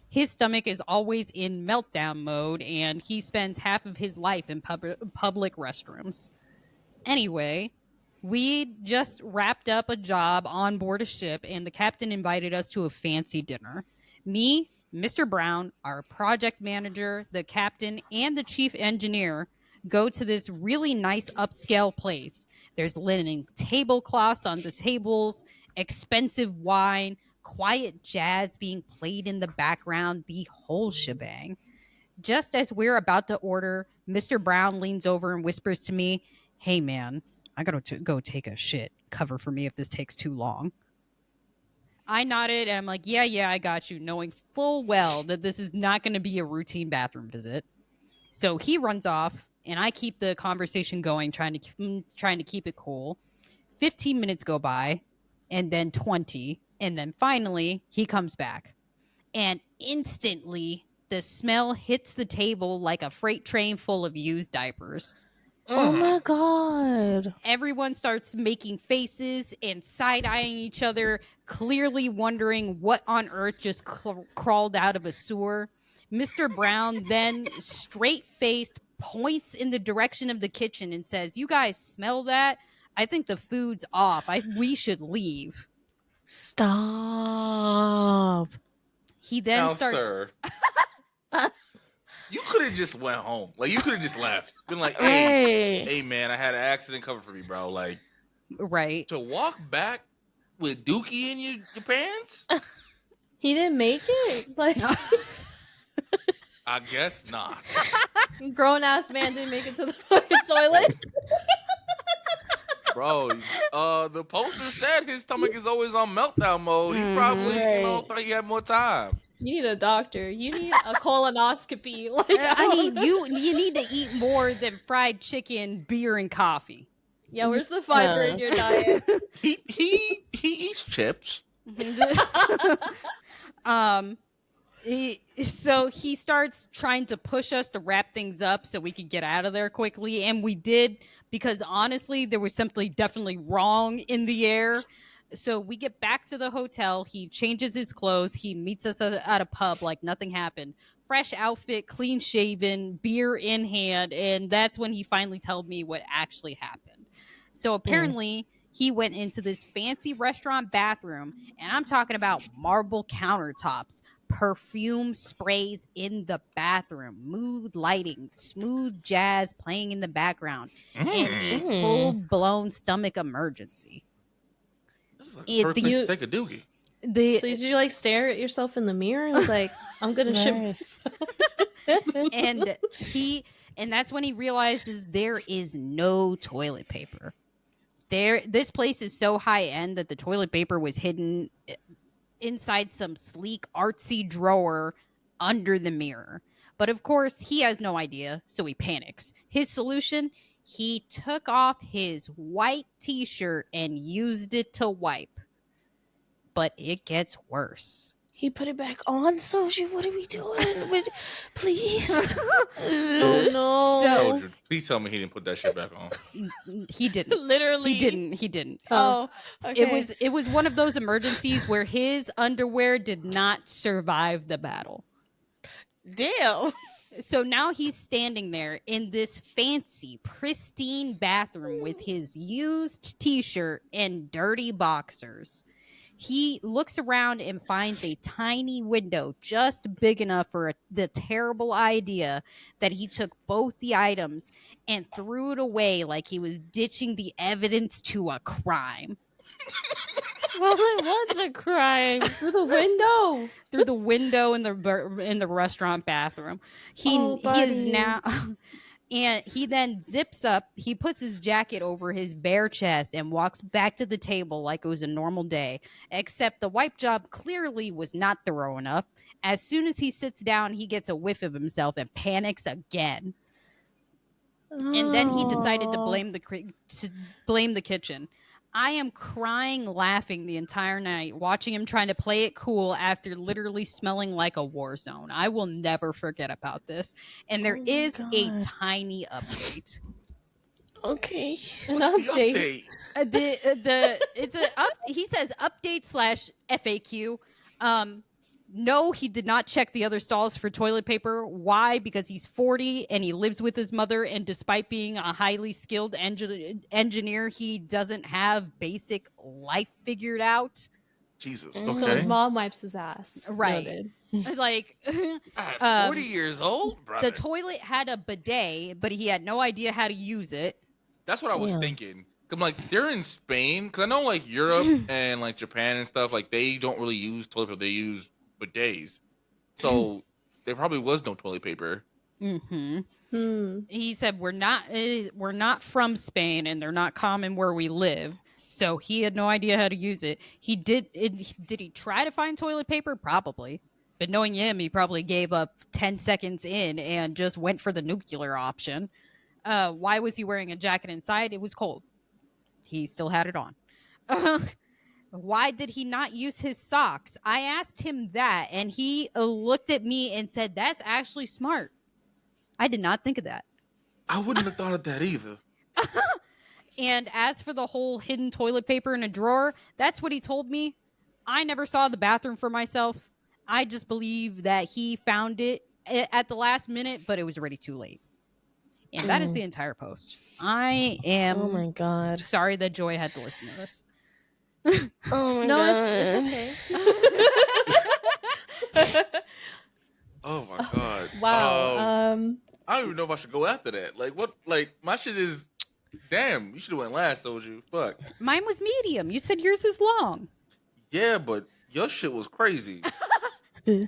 His stomach is always in meltdown mode, and he spends half of his life in public restrooms. Anyway, we just wrapped up a job on board a ship, and the captain invited us to a fancy dinner. Me, Mr. Brown, our project manager, the captain, and the chief engineer go to this really nice upscale place. There's linen tablecloths on the tables, expensive wine, quiet jazz being played in the background, the whole shebang. Just as we're about to order, Mr. Brown leans over and whispers to me, "Hey man, I gotta go take a shit. Cover for me if this takes too long." I nodded and I'm like, yeah, I got you, knowing full well that this is not going to be a routine bathroom visit. So he runs off, and I keep the conversation going, trying to keep it cool. 15 minutes go by, and then 20, and then finally he comes back. And instantly, the smell hits the table like a freight train full of used diapers. Oh my god. Everyone starts making faces and side-eyeing each other, clearly wondering what on earth just crawled out of a sewer. Mr. Brown then, straight-faced, points in the direction of the kitchen and says, "You guys smell that? I think the food's off. We should leave." Stop. He then Now, starts... sir, you could have just went home. Like you could have just left. Been like, hey, hey, man, I had an accident. Cover for me, bro. Like, right. to walk back with Dookie in your pants? He didn't make it? Like, I guess not. grown ass man didn't make it to the fucking toilet. Bro, the poster said his stomach is always on meltdown mode. He probably, Right. thought he had more time. You need a doctor. You need a colonoscopy. Like I mean, don't- you need to eat more than fried chicken, beer, and coffee. Yeah, where's the fiber in your diet? He eats chips. um, so he starts trying to push us to wrap things up so we could get out of there quickly, and we did, because honestly there was something definitely wrong in the air. So we get back to the hotel, he changes his clothes, he meets us at a pub like nothing happened, fresh outfit, clean shaven, beer in hand, and that's when he finally told me what actually happened. So apparently he went into this fancy restaurant bathroom, and I'm talking about marble countertops, perfume sprays in the bathroom, mood lighting, smooth jazz playing in the background, and a Mm. full-blown stomach emergency. This is like It- the perfect place the- to take a doogie. The So did you like stare at yourself in the mirror and was like, I'm gonna shit Nice. myself? and that's when he realizes there is no toilet paper. This place is so high end that the toilet paper was hidden inside some sleek artsy drawer under the mirror. But of course, he has no idea, so he panics. His solution: he took off his white t-shirt and used it to wipe. But it gets worse. He put it back on, Soju. What are we doing? Please. Oh no. So- Soldier, please tell me he didn't put that shit back on. He didn't. Literally. He didn't. Oh, okay. It was one of those emergencies where his underwear did not survive the battle. Damn. So now he's standing there in this fancy, pristine bathroom with his used t-shirt and dirty boxers. He looks around and finds a tiny window just big enough for the terrible idea that he took both the items and threw it away like he was ditching the evidence to a crime. Well, it was a crime. Through the window. Through the window in the restaurant bathroom. He is buddy. now and he then zips up, he puts his jacket over his bare chest and walks back to the table like it was a normal day, except the wipe job clearly was not thorough enough. As soon as he sits down, he gets a whiff of himself and panics again. And then he decided to blame the kitchen. I am crying, laughing the entire night, watching him trying to play it cool after literally smelling like a war zone. I will never forget about this. And there Oh my is a God. tiny update. Okay. An What's the update. update? He says update / FAQ. No, he did not check the other stalls for toilet paper. Why? Because he's 40 and he lives with his mother, and despite being a highly skilled engineer, he doesn't have basic life figured out. Jesus. So So his Okay. mom wipes his ass. Right. Noted. Like, God, 40 years old, brother. the toilet had a bidet, but he had no idea how to use it. That's what I was Damn. thinking. I'm like, they're in Spain, because I know like Europe and like Japan and stuff, like they don't really use toilet paper, they use bidets. So there probably was no toilet paper. Mm-hmm. He said we're not from Spain and they're not common where we live. So he had no idea how to use it. Did he try to find toilet paper? Probably. But knowing him, he probably gave up 10 seconds in and just went for the nuclear option. Why was he wearing a jacket inside? It was cold. He still had it on. Why did he not use his socks? I asked him that, and he looked at me and said, "That's actually smart." I did not think of that. I wouldn't have thought of that either. And as for the whole hidden toilet paper in a drawer, that's what he told me. I never saw the bathroom for myself. I just believe that he found it at the last minute, but it was already too late. And that is the entire post. I am Oh my God. sorry that Joy had to listen to this. Oh my No, God. it's okay. Oh my God. Wow. I don't even know if I should go after that. Like, what? Like, my shit is. Damn, you should have went last, Soju. Fuck. Mine was medium. You said yours is long. Yeah, but your shit was crazy. All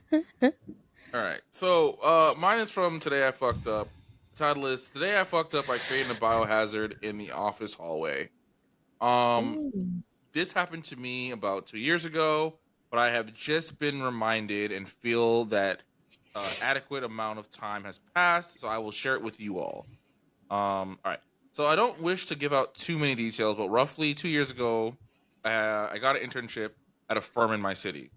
right. So, mine is from Today I Fucked Up. The title is Today I Fucked Up by Creating a Biohazard in the Office Hallway. This happened to me about 2 years ago but I have just been reminded and feel that adequate amount of time has passed, so I will share it with you all. All right. So I don't wish to give out too many details, but roughly 2 years ago, I got an internship at a firm in my city.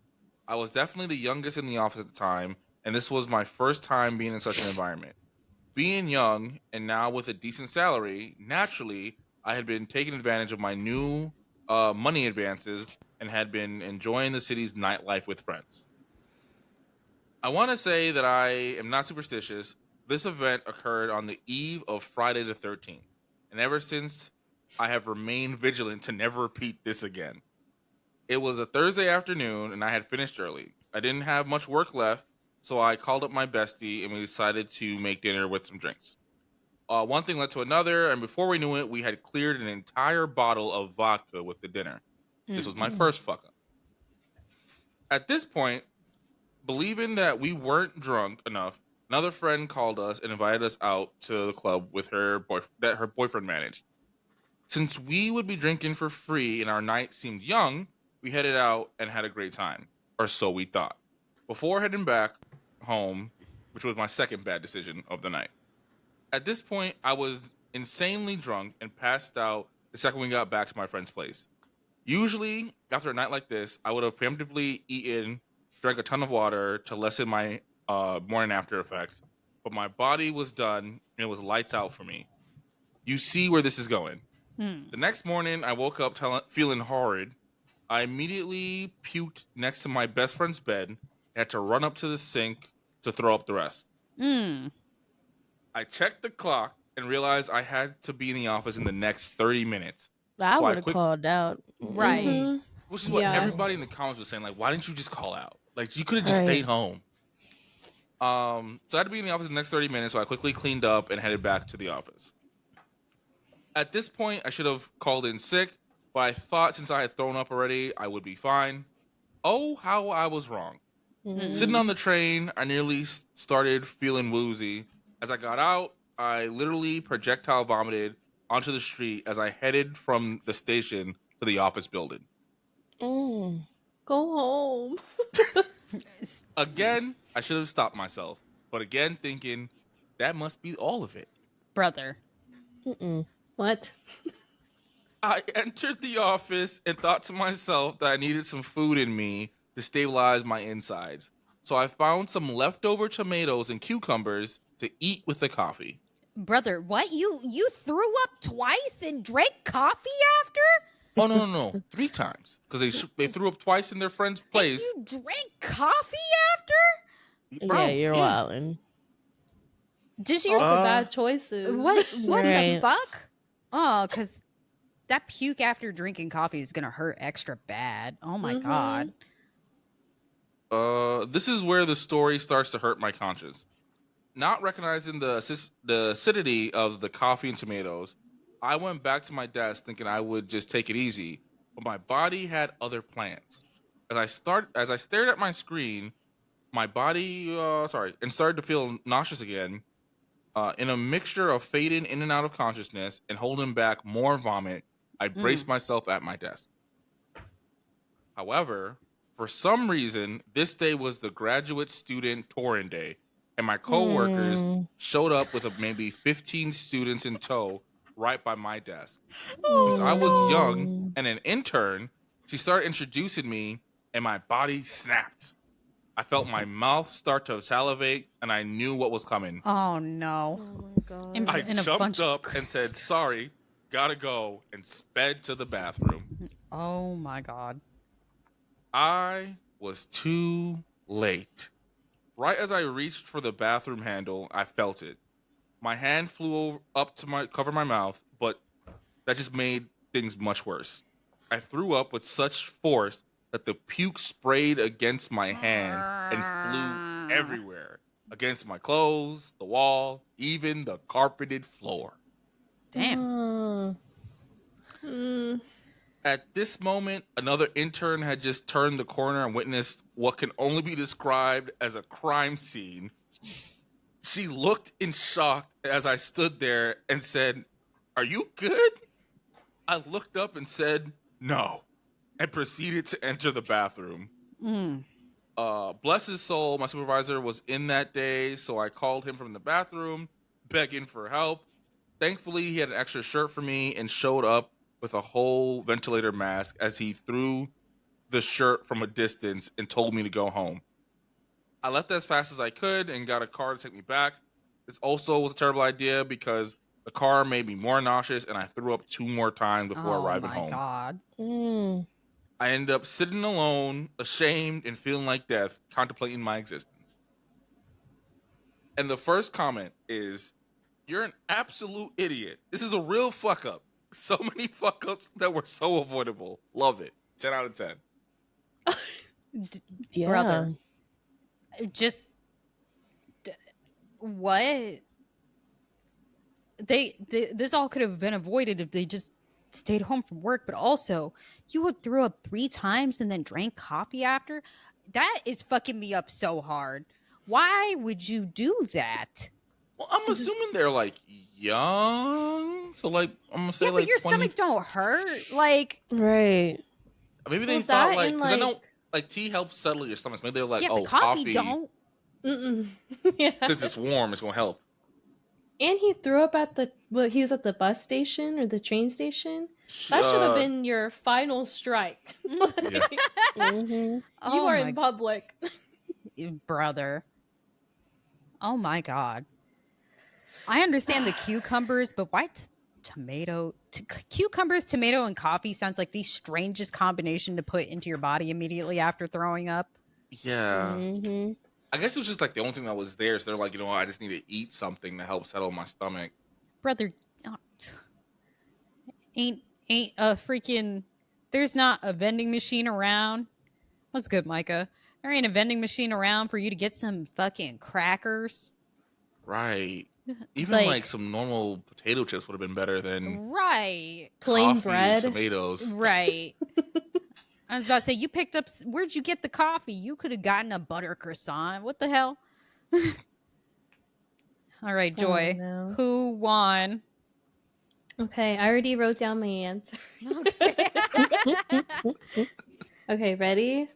I was definitely the youngest in the office at the time, and this was my first time being in such an environment. Being young and now with a decent salary, naturally, I had been taking advantage of my new money advances and had been enjoying the city's nightlife with friends. I want to say that I am not superstitious. This event occurred on the eve of Friday the 13th, and ever since, I have remained vigilant to never repeat this again. It was a Thursday afternoon, and I had finished early. I didn't have much work left, so I called up my bestie, and we decided to make dinner with some drinks. One thing led to another, and before we knew it, we had cleared an entire bottle of vodka with the dinner. This was my first fuck up. At this point, believing that we weren't drunk enough, another friend called us and invited us out to the club with her boyfriend managed. Since we would be drinking for free and our night seemed young, we headed out and had a great time, or so we thought. Before heading back home, which was my second bad decision of the night. At this point, I was insanely drunk and passed out the second we got back to my friend's place. Usually, after a night like this, I would have preemptively eaten, drank a ton of water to lessen my morning after effects, but my body was done and it was lights out for me. You see where this is going. The next morning, I woke up feeling horrid. I immediately puked next to my best friend's bed and had to run up to the sink to throw up the rest. I checked the clock and realized I had to be in the office in the next 30 minutes. I So would have called out. Right. Mhm. Which is what Yeah. everybody in the comments was saying. Like, why didn't you just call out? Like, you could have just Right. stayed home. So I had to be in the office in the next 30 minutes, so I quickly cleaned up and headed back to the office. At this point, I should have called in sick, but I thought since I had thrown up already, I would be fine. Oh, how I was wrong. Sitting on the train, I nearly started feeling woozy. As I got out, I literally projectile vomited onto the street as I headed from the station to the office building. Mm. Go home. Again, I should have stopped myself, but again, thinking that must be all of it. Brother. Mm-mm. What? I entered the office and thought to myself that I needed some food in me to stabilize my insides. So I found some leftover tomatoes and cucumbers to eat with the coffee. Brother, what? You threw up twice and drank coffee after? Oh no! 3 times because they threw up twice in their friend's place. And you drank coffee after? Bro, Yeah, you're wildin'. Did you? All the bad choices. What the Right. fuck? Oh, because that puke after drinking coffee is gonna hurt extra bad. Oh my god. This is where the story starts to hurt my conscience. Not recognizing the acidity of the coffee and tomatoes, I went back to my desk thinking I would just take it easy, but my body had other plans. As I stared at my screen, my body and started to feel nauseous again. In a mixture of fading in and out of consciousness and holding back more vomit, I braced myself at my desk. However, for some reason, this day was the graduate student touring day, and my coworkers showed up with maybe 15 students in tow right by my desk. Since I was young and an intern, she started introducing me, and my body snapped. I felt my mouth start to salivate, and I knew what was coming. Oh no. Oh my god. I in a jumped bunch of up and said, "Sorry, gotta go," and sped to the bathroom. Oh my god. I was too late. Right as I reached for the bathroom handle, I felt it. My hand flew up to cover my mouth, but that just made things much worse. I threw up with such force that the puke sprayed against my hand and flew everywhere. Against my clothes, the wall, even the carpeted floor. Damn. At this moment, another intern had just turned the corner and witnessed what can only be described as a crime scene. She looked in shock as I stood there and said, "Are you good?" I looked up and said, "No," and proceeded to enter the bathroom. Mm. Bless his soul, my supervisor was in that day, so I called him from the bathroom, begging for help. Thankfully, he had an extra shirt for me and showed up with a whole ventilator mask as he threw the shirt from a distance and told me to go home. I left as fast as I could and got a car to take me back. This also was a terrible idea because the car made me more nauseous and I threw up 2 more times before Oh arriving my home. god. Mm. I ended up sitting alone, ashamed, and feeling like death, contemplating my existence. And the first comment is, "You're an absolute idiot. This is a real fuck up. So many fuck ups that were so avoidable. Love it. 10 out of 10. Yeah. Brother. Just what? This all could have been avoided if they just stayed home from work, but also you would throw up 3 times and then drank coffee after. That is fucking me up so hard. Why would you do that? Well, I'm assuming they're like young. So, like, I'm going to say Yeah, but like your 20. stomach don't hurt. Like, Right. Maybe they Well, thought that like, and, because I know like- like tea helps settle your stomach. Maybe they're like, yeah, oh, but coffee don't. Mm-mm. Yeah. since it's warm, it's going to help. And he threw up at he was at the bus station or the train station. That should have been your final strike. Like, Yeah. Mm-hmm. you Oh are my in public. brother. Oh my god. I understand the cucumbers, but why tomato? Cucumbers, tomato, and coffee sounds like the strangest combination to put into your body immediately after throwing up. Yeah. Mm-hmm. I guess it was just like the only thing that was there. So they're like, you know what? I just need to eat something to help settle my stomach. Brother, oh, ain't a freaking. There's not a vending machine around. What's good, Micah? There ain't a vending machine around for you to get some fucking crackers. Right. Even Like- like some normal potato chips would have been better than Right. Plain coffee bread. and tomatoes. Right. I was about to say, you picked up. Where'd you get the coffee? You could have gotten a butter croissant. What the hell? All right, Joy. Oh, no. Who won? Okay, I already wrote down my answer. Okay, ready?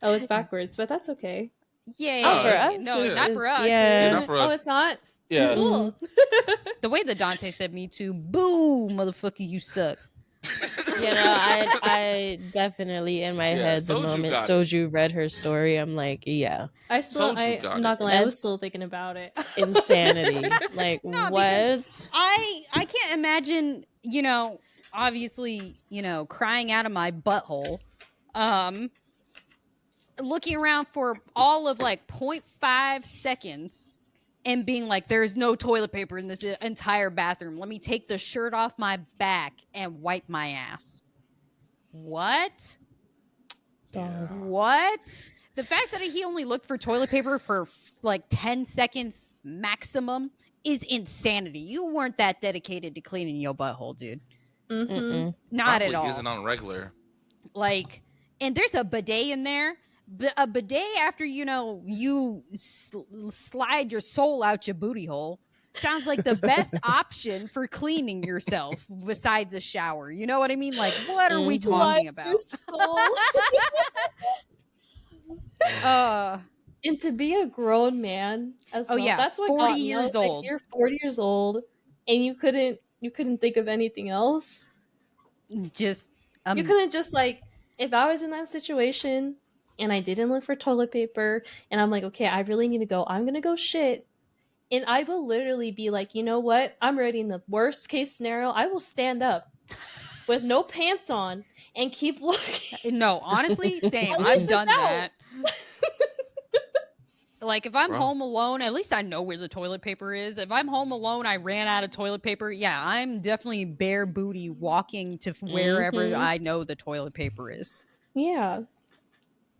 Oh, it's backwards, but that's okay. Yay. Oh, for us, No, it's- not for us. yeah. Yeah, not for Oh, us. it's not? Yeah. Cool. The way that Dante said me too. Boo, motherfucker, you suck. You know, I definitely in my Yeah, head the Soju moment got it. Soju read her story, I'm like, yeah, Soju got I'm not it. gonna lie, I was That's still thinking about it. insanity. Like, No, what? I can't imagine, obviously, crying out of my butthole. Looking around for all of like 0.5 seconds and being like, there's no toilet paper in this entire bathroom. Let me take the shirt off my back and wipe my ass. What? Yeah. What? The fact that he only looked for toilet paper for like 10 seconds maximum is insanity. You weren't that dedicated to cleaning your butthole, dude. Mm-hmm. Mm-mm. Not at Probably all. isn't on regular. Like, and there's a bidet in there. A bidet after you slide your soul out your booty hole sounds like the best option for cleaning yourself besides a shower. You know what I mean? Like, what are we Mhm. talking about? And to be a grown man as Oh, well, yeah, that's what 40 got me. I years was like, old. you're 40 years old and you couldn't think of anything else. Just You couldn't just like, if I was in that situation and I didn't look for toilet paper and I'm like, okay, I really need to go, I'm gonna go shit. And I will literally be like, you know what? I'm ready in the worst case scenario. I will stand up with no pants on and keep looking. no, honestly, same. At I've least done it's out. that. Like, if I'm Bro. home alone, at least I know where the toilet paper is. If I'm home alone, I ran out of toilet paper. Yeah, I'm definitely bare booty walking to wherever Mhm. I know the toilet paper is. Yeah.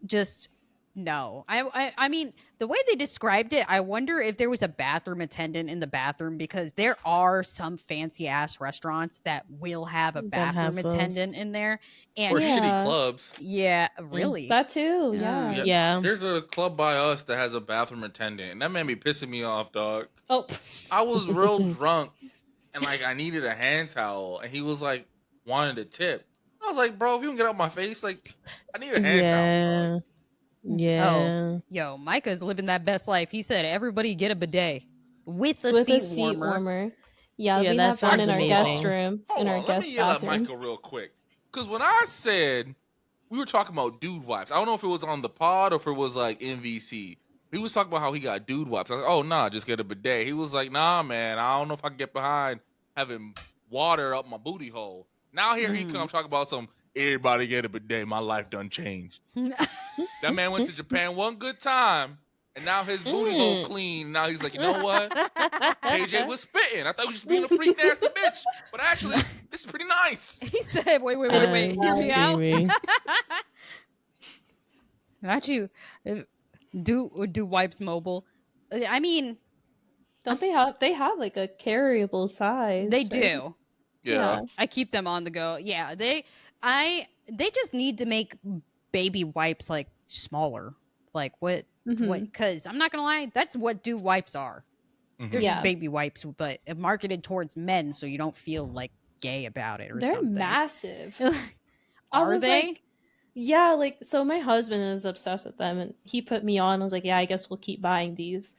Just no. I mean, the way they described it, I wonder if there was a bathroom attendant in the bathroom, because there are some fancy ass restaurants that will have a That bathroom have those. attendant in there. And Or Yeah. shitty clubs. yeah, really. That too. Yeah. Yeah. Yeah. There's a club by us that has a bathroom attendant, and that man be pissing me off, dog. Oh. I was real drunk, and like I needed a hand towel, and he was like wanted a tip. I was like, bro, if you can get out my face, like, I need a hand towel. Yeah. Yo, Micah's living that best life. He said, everybody get a bidet with a With seat a seat warmer. warmer. Yeah, Yeah, we that have one sounds in our guest amazing. room, Hold in our on, let me guest yell at bathroom. Michael real quick. Because when I said we were talking about dude wipes, I don't know if it was on the pod or if it was like MVC. He was talking about how he got dude wipes. I was like, oh, nah, just get a bidet. He was like, nah, man, I don't know if I can get behind having water up my booty hole. Now here he comes talking about some, everybody get a bidet. My life done changed. That man went to Japan one good time, and now his booty hole clean. Now he's like, you know what? KJ was spitting. I thought he was just being a freak nasty bitch. But actually, this is pretty nice. He said, wait, I'm hear me out. screaming. Not you. Do wipes mobile. I mean, Don't they have like a carryable size? they right? do. Yeah. I keep them on the go. Yeah, they just need to make baby wipes like smaller. Like what Mhm. cuz I'm not going to lie, that's what do wipes are. They're Yeah. just baby wipes but marketed towards men so you don't feel like gay about it or They're something. massive. I Are was they? like, yeah, like so my husband is obsessed with them and he put me on. I was like, yeah, I guess we'll keep buying these.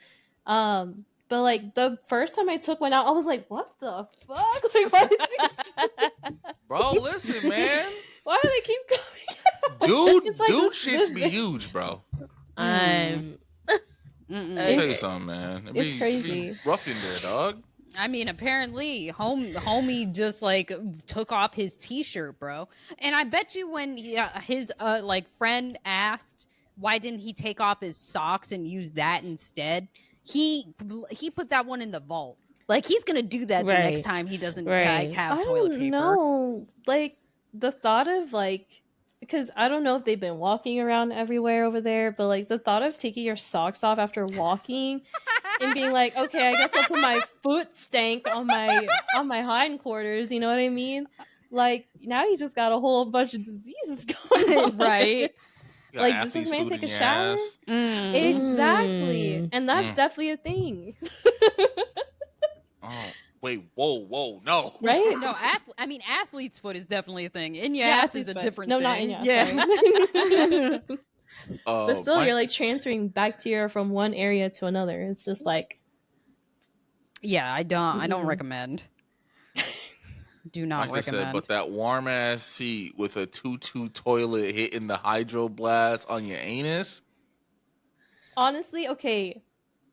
But like the first time I took one out, I was like, what the fuck? Like why is he Bro, listen, man. why do they keep coming out? Dude, It's like dude this shits be big. huge, bro. I'm Mm-mm. Let me tell you It's- something, man. it's crazy. Rough in there, dog. I mean, apparently, homie just like took off his t-shirt, bro. And I bet you when his like friend asked why didn't he take off his socks and use that instead, he put that one in the vault. Like he's gonna do that the next Right. time he doesn't Right. have I toilet don't paper. know. Like the thought of like because I don't know if they've been walking around everywhere over there, but like the thought of taking your socks off after walking and being like, okay, I guess I'll put my foot stank on my hindquarters, you know what I mean? Like now you just got a whole bunch of diseases going on. Right? You got Like, does athlete's this man food take in a your shower? ass. Exactly. And that's Mm. definitely a thing. Oh, wait, whoa, no. Right? No, I mean, athlete's foot is definitely a thing. In your Yeah, ass is a athlete's foot. different No, thing. not in your ass, Yeah. sorry. But still, Mike- you're like transferring bacteria from one area to another. It's just like, Yeah, I don't Mhm. recommend. Do not Like I said, recommend. but that warm ass seat with a tutu toilet hitting the hydro blast on your anus. honestly, okay,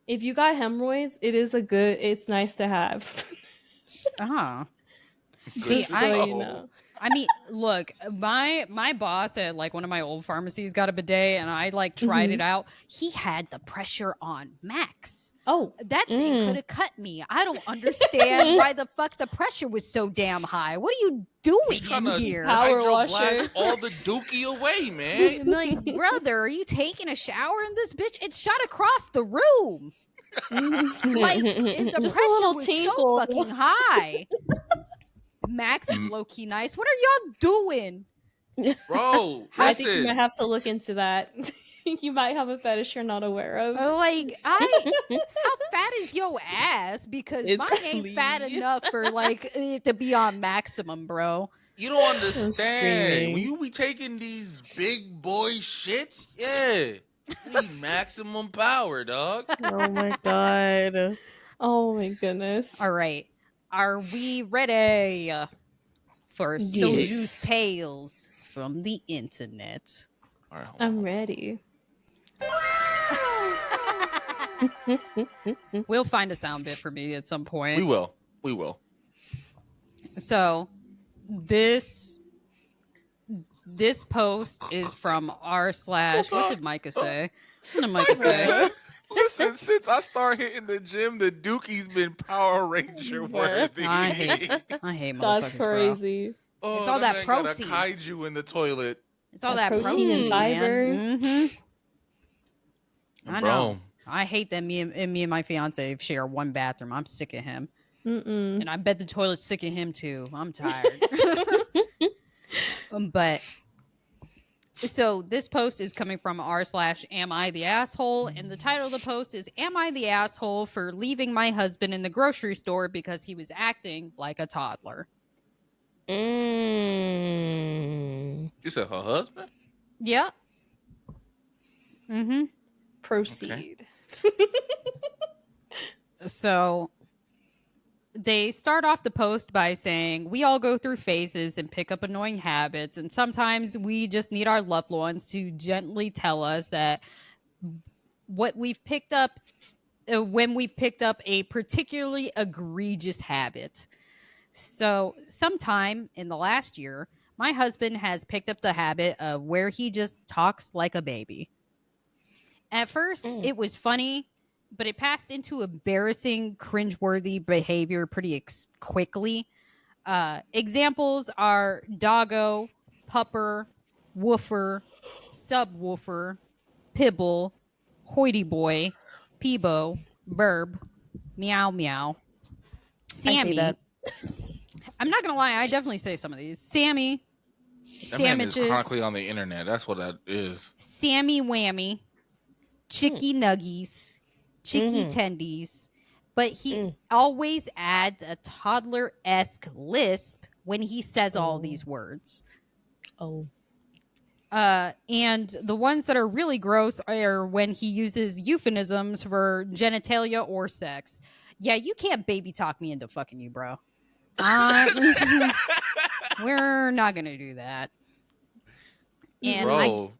if you got hemorrhoids, it's nice to have. Uh-huh. Good See, to So know. you know. I mean, look, my boss at like one of my old pharmacies got a bidet and I like tried it out. He had the pressure on max. Oh, That thing could have cut me. I don't understand why the fuck the pressure was so damn high. What are you doing Trying in to here? Power hydro washer. blast all the dookie away, man. I'm like, brother, are you taking a shower in this bitch? It shot across the room. Like the Just a pressure little was tinkle. so fucking high. Max is low key nice. What are y'all doing? Bro, I think you listen. might have to look into that. You might have a fetish you're not aware of. Like, how fat is your ass? Because It's mine ain't fat clean. enough for like it to be on maximum, bro. You don't understand. screaming. When you be taking these big boy shits, yeah. You need maximum power, dog. Oh my god. Oh my goodness. All right, are we ready for Soju's Yes. tales from the internet? All right, hold I'm on. ready. We'll find a sound bit for me at some point. We will. We will. So this post is from r/. What did Micah say? What did Micah say? Listen, since I start hitting the gym, the Dookie's been Power Ranger worthy. I hate motherfuckers, That's bro. crazy. Oh, It's all that man got a protein. kaiju in the toilet. It's all That that protein protein, and fiber. man. I Bro. know. I hate that me and my fiance share one bathroom. I'm sick of him, Mm-mm. and I bet the toilet's sick of him too. I'm tired. But so this post is coming from r/am I the asshole, and the title of the post is "Am I the asshole for leaving my husband in the grocery store because he was acting like a toddler?" Mm. You said her husband? Yep. Mm-hmm. Proceed. So they start off the post by saying, we all go through phases and pick up annoying habits, and sometimes we just need our loved ones to gently tell us that what we've picked up when we've picked up a particularly egregious habit. So, sometime in the last year, my husband has picked up the habit of where he just talks like a baby. At first, Mm. it was funny, but it passed into embarrassing, cringeworthy behavior pretty quickly. Examples are doggo, pupper, woofer, subwoofer, pibble, hoity boy, peebo, burb, meow meow, I say Sammy. that. I'm not gonna lie, I definitely say some of these. Sammy, That man is sandwiches, chronically on the internet. That's what that is. Sammy whammy, chicky nuggies, chicky Mhm. tendies, but he Mm. always adds a toddler-esque lisp when he says all Oh. these words. Oh. And the ones that are really gross are when he uses euphemisms for genitalia or sex. Yeah, you can't baby talk me into fucking you, bro. We're not gonna do that. And Bro.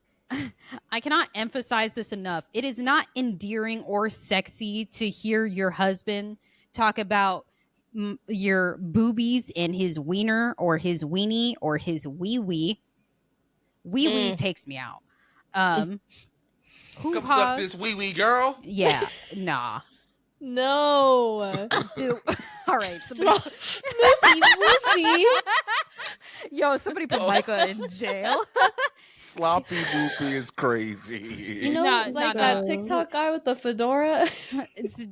I cannot emphasize this enough. It is not endearing or sexy to hear your husband talk about your boobies and his wiener or his weenie or his wee wee. Wee wee takes me out. Come suck this wee wee girl. Yeah, nah. No. So, all right, somebody, Sloopy Whoopy. yo, somebody put Micah in jail. Sloppy boopy is crazy. You know, Nah, like nah, that nah. TikTok guy with the fedora. It's,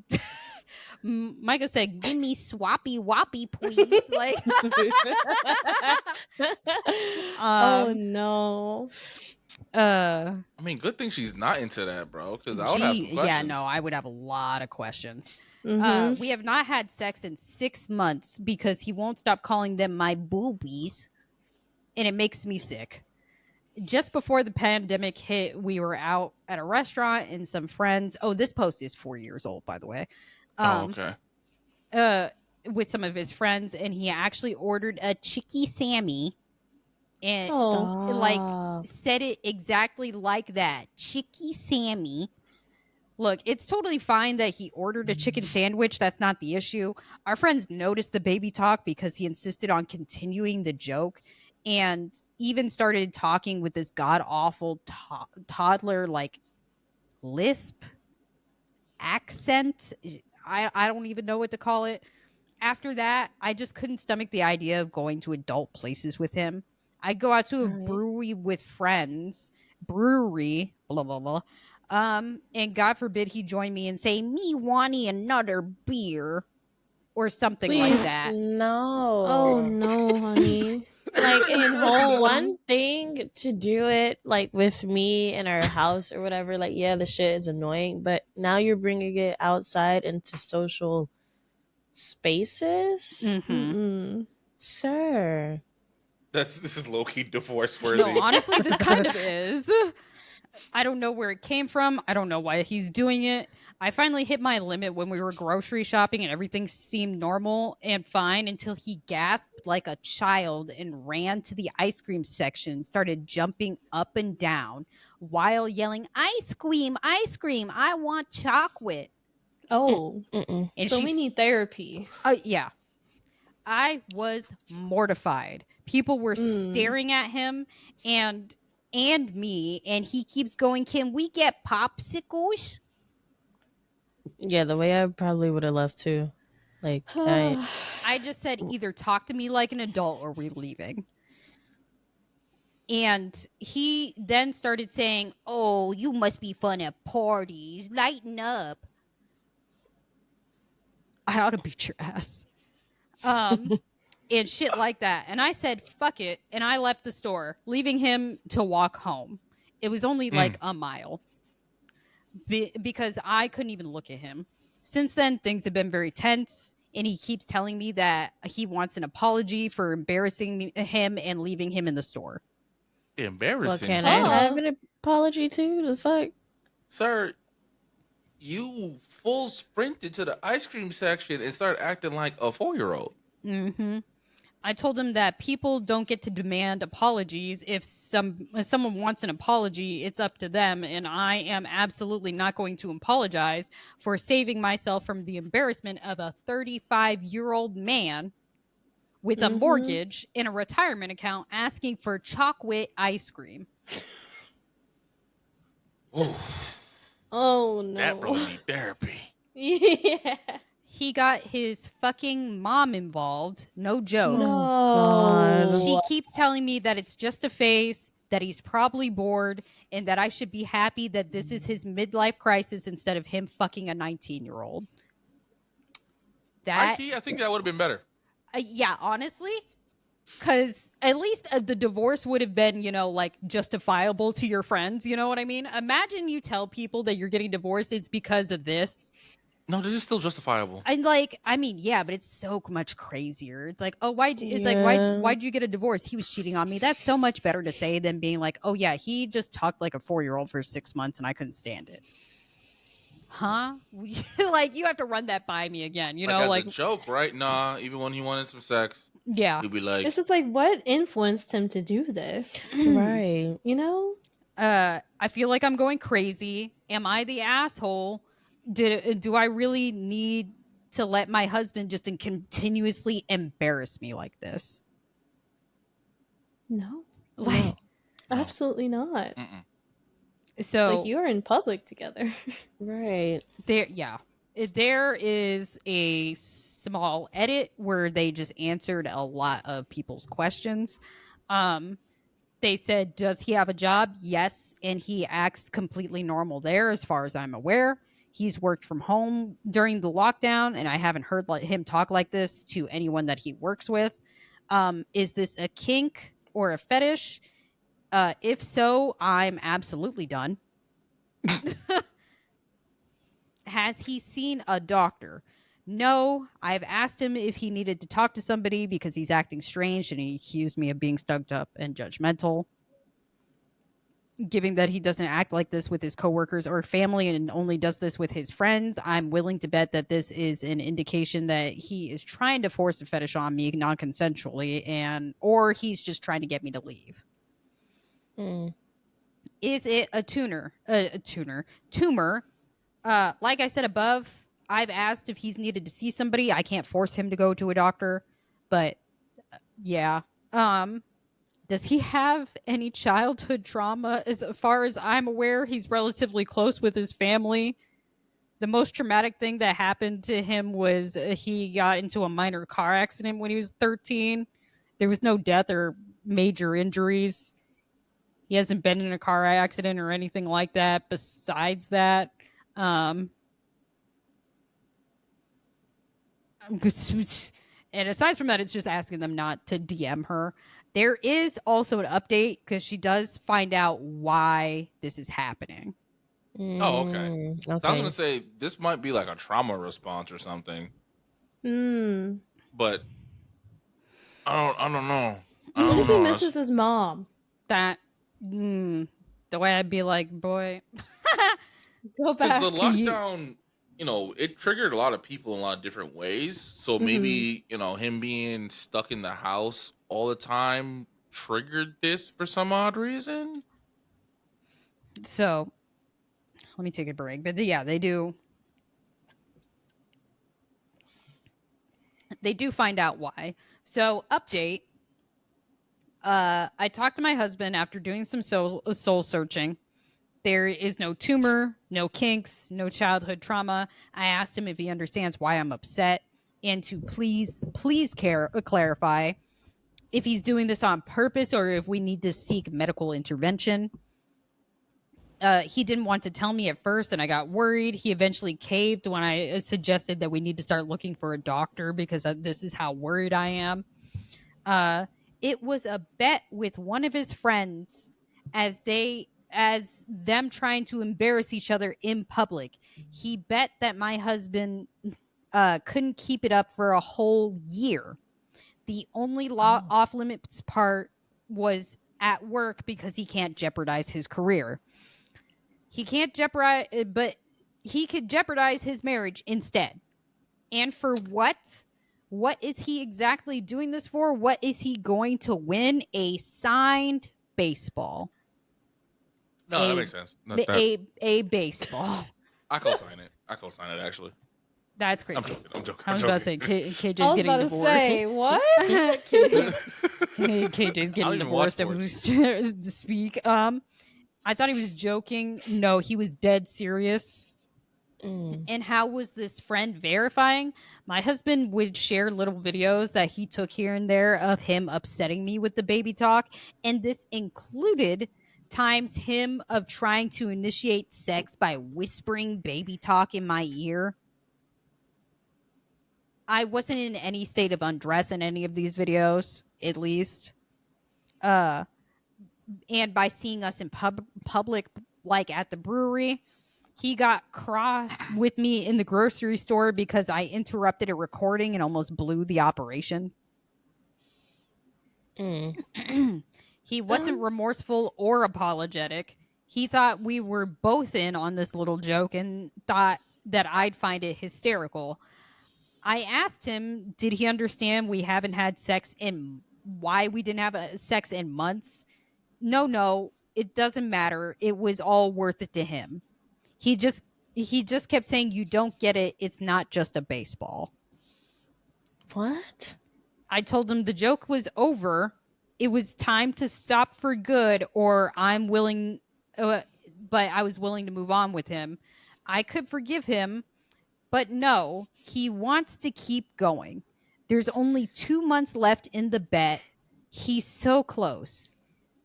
Micah said, "Give me swappy woppy, please." Like, Oh no. I mean, good thing she's not into that, bro. Because I would have some questions. Yeah, no, I would have a lot of questions. Mhm. We have not had sex in 6 months because he won't stop calling them my boobies, and it makes me sick. Just before the pandemic hit, we were out at a restaurant and some friends. Oh, this post is 4 years old, by the way. Okay. With some of his friends, and he actually ordered a chicky Sammy, and Oh. like Stop. said it exactly like that, chicky Sammy. Look, it's totally fine that he ordered a chicken sandwich. That's not the issue. Our friends noticed the baby talk because he insisted on continuing the joke and even started talking with this god awful toddler like lisp accent. I don't even know what to call it. After that, I just couldn't stomach the idea of going to adult places with him. I'd go out to a Right. brewery with friends, blah blah blah. And God forbid he join me and say, "Me wanting another beer," or something like Please. that. No. Oh no, honey. Like Staying it's home. one thing to do it like with me in our house or whatever. Like, yeah, the shit is annoying, but now you're bringing it outside into social spaces, Mm-hmm. Mm-mm. sir. This is low key divorce worthy. No, honestly, this kind of is. I don't know where it came from. I don't know why he's doing it. I finally hit my limit when we were grocery shopping and everything seemed normal and fine until he gasped like a child and ran to the ice cream section, started jumping up and down while yelling, "Ice cream, I want chocolate." Oh. Mm-mm. And So we need therapy. yeah. I was mortified. People were staring at him and me, and he keeps going, "Can we get popsicles?" Yeah, the way I probably would have left too. Like, I just said, either talk to me like an adult or we're leaving. And he then started saying, "Oh, you must be fun at parties. Lighten up." I ought to beat your ass. And shit like that. And I said, "Fuck it." And I left the store, leaving him to walk home. It was only like a mile because I couldn't even look at him. Since then, things have been very tense, and he keeps telling me that he wants an apology for embarrassing him and leaving him in the store. Embarrassing. Well, can him. I have an apology too? The fuck? Sir, you full sprinted to the ice cream section and started acting like a 4-year-old. Mm-hmm. I told him that people don't get to demand apologies. If someone wants an apology, it's up to them, and I am absolutely not going to apologize for saving myself from the embarrassment of a 35-year-old man with a mortgage and a retirement account asking for chocolate ice cream. Oh no. That really need therapy. Yeah. He got his fucking mom involved. No joke. No. She keeps telling me that it's just a phase, that he's probably bored, and that I should be happy that this is his midlife crisis instead of him fucking a 19-year-old. That, I think that would have been better. yeah, honestly, because at least the divorce would have been, like justifiable to your friends. You know what I mean? Imagine you tell people that you're getting divorced, it's because of this. No, this is still justifiable. And yeah, but it's so much crazier. It's like, oh, why'd you get a divorce? He was cheating on me. That's so much better to say than being like, oh yeah, he just talked like a 4-year-old for 6 months and I couldn't stand it. Huh? Like, you have to run that by me again, as a joke, right? Nah, even when he wanted some sex, yeah. he'd be like, It's just like, what influenced him to do this? Right. You know? I feel like I'm going crazy. Am I the asshole? Do I really need to let my husband just continuously embarrass me like this? No. Like, No. Absolutely not. Mm-mm. So Like, you are in public together. Right. there is a small edit where they just answered a lot of people's questions. They said, does he have a job? Yes. And he acts completely normal there, as far as I'm aware. He's worked from home during the lockdown, and I haven't heard him talk like this to anyone that he works with. Is this a kink or a fetish? If so, I'm absolutely done. Has he seen a doctor? No. I've asked him if he needed to talk to somebody because he's acting strange, and he accused me of being stuck up and judgmental. Given that he doesn't act like this with his coworkers or family and only does this with his friends, I'm willing to bet that this is an indication that he is trying to force a fetish on me non-consensually, or he's just trying to get me to leave. Is it a tumor? Like I said above, I've asked if he's needed to see somebody. I can't force him to go to a doctor, but yeah. Does he have any childhood trauma? As far as I'm aware, he's relatively close with his family. The most traumatic thing that happened to him was he got into a minor car accident when he was 13. There was no death or major injuries. He hasn't been in a car accident or anything like that besides that. And aside from that, it's just asking them not to DM her. There is also an update because she does find out why this is happening. Oh, okay. So I was gonna say this might be like a trauma response or something. But I don't know. What if he misses his mom? That the way I'd be like, boy, go back. Because the lockdown, it triggered a lot of people in a lot of different ways. So maybe, him being stuck in the house all the time triggered this for some odd reason. So let me take a break. But yeah, they do. They do find out why. So update. I talked to my husband after doing some soul searching. There is no tumor, no kinks, no childhood trauma. I asked him if he understands why I'm upset and to please clarify if he's doing this on purpose or if we need to seek medical intervention. He didn't want to tell me at first, and I got worried. He eventually caved when I suggested that we need to start looking for a doctor because this is how worried I am. It was a bet with one of his friends as them trying to embarrass each other in public. He bet that my husband couldn't keep it up for a whole year. The only off limits part was at work because he can't jeopardize his career. He can't jeopardize, but he could jeopardize his marriage instead. And for what? What is he exactly doing this for? What is he going to win? A signed baseball. No, that makes sense. A baseball. I co-sign it. Actually. That's crazy. I'm joking. I was about to say KJ's I was getting about to divorced. say what? KJ's getting divorced to speak. I thought he was joking. No, he was dead serious. And how was this friend verifying? My husband would share little videos that he took here and there of him upsetting me with the baby talk, and this included times him of trying to initiate sex by whispering baby talk in my ear. I wasn't in any state of undress in any of these videos, at least. And by seeing us in public, like at the brewery, he got cross with me in the grocery store because I interrupted a recording and almost blew the operation. He wasn't remorseful or apologetic. He thought we were both in on this little joke and thought that I'd find it hysterical. I asked him, did he understand we haven't had sex in why we didn't have sex in months? No, it doesn't matter. It was all worth it to him. He just kept saying, you don't get it. It's not just a baseball. What? I told him the joke was over. It was time to stop for good, or I'm willing, but I was willing to move on with him. I could forgive him, but no, he wants to keep going. There's only 2 months left in the bet. He's so close.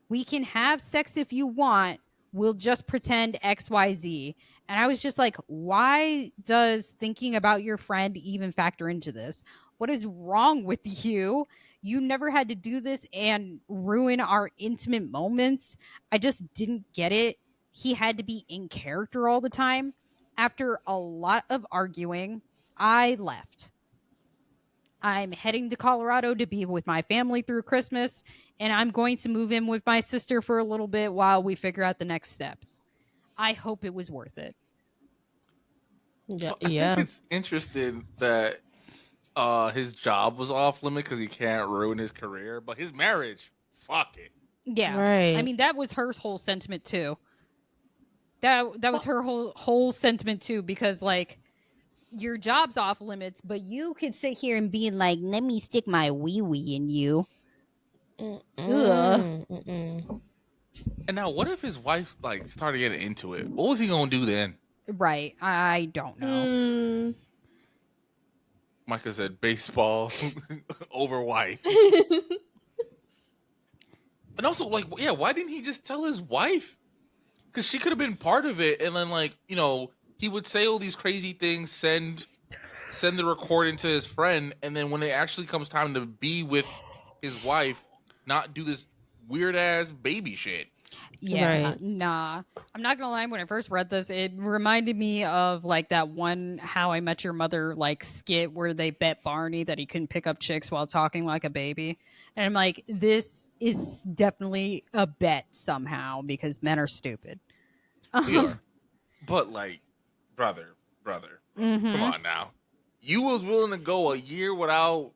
We can have sex if you want. We'll just pretend XYZ. And I was just like, why does thinking about your friend even factor into this? What is wrong with you? You never had to do this and ruin our intimate moments. I just didn't get it. He had to be in character all the time. After a lot of arguing, I left. I'm heading to Colorado to be with my family through Christmas, and I'm going to move in with my sister for a little bit while we figure out the next steps. I hope it was worth it. So I think it's interesting that his job was off limit because he can't ruin his career, but his marriage, fuck it. Yeah, right. I mean, that was her whole sentiment too. That was her whole sentiment too, because like, your job's off limits, but you could sit here and be like, let me stick my wee-wee in you. And now what if his wife like started getting into it? What was he gonna do then? Right, I don't know. Micah said baseball over wife. And also, like, yeah, why didn't he just tell his wife? Because she could have been part of it, and then, like, you know, he would say all these crazy things, send the recording to his friend, and then when it actually comes time to be with his wife, not do this weird ass baby shit. Yeah, Right. nah. I'm not gonna lie, when I first read this, it reminded me of like that one How I Met Your Mother like skit where they bet Barney that he couldn't pick up chicks while talking like a baby. And I'm like, this is definitely a bet somehow because men are stupid. We are. But like, brother, come on now. You was willing to go a year without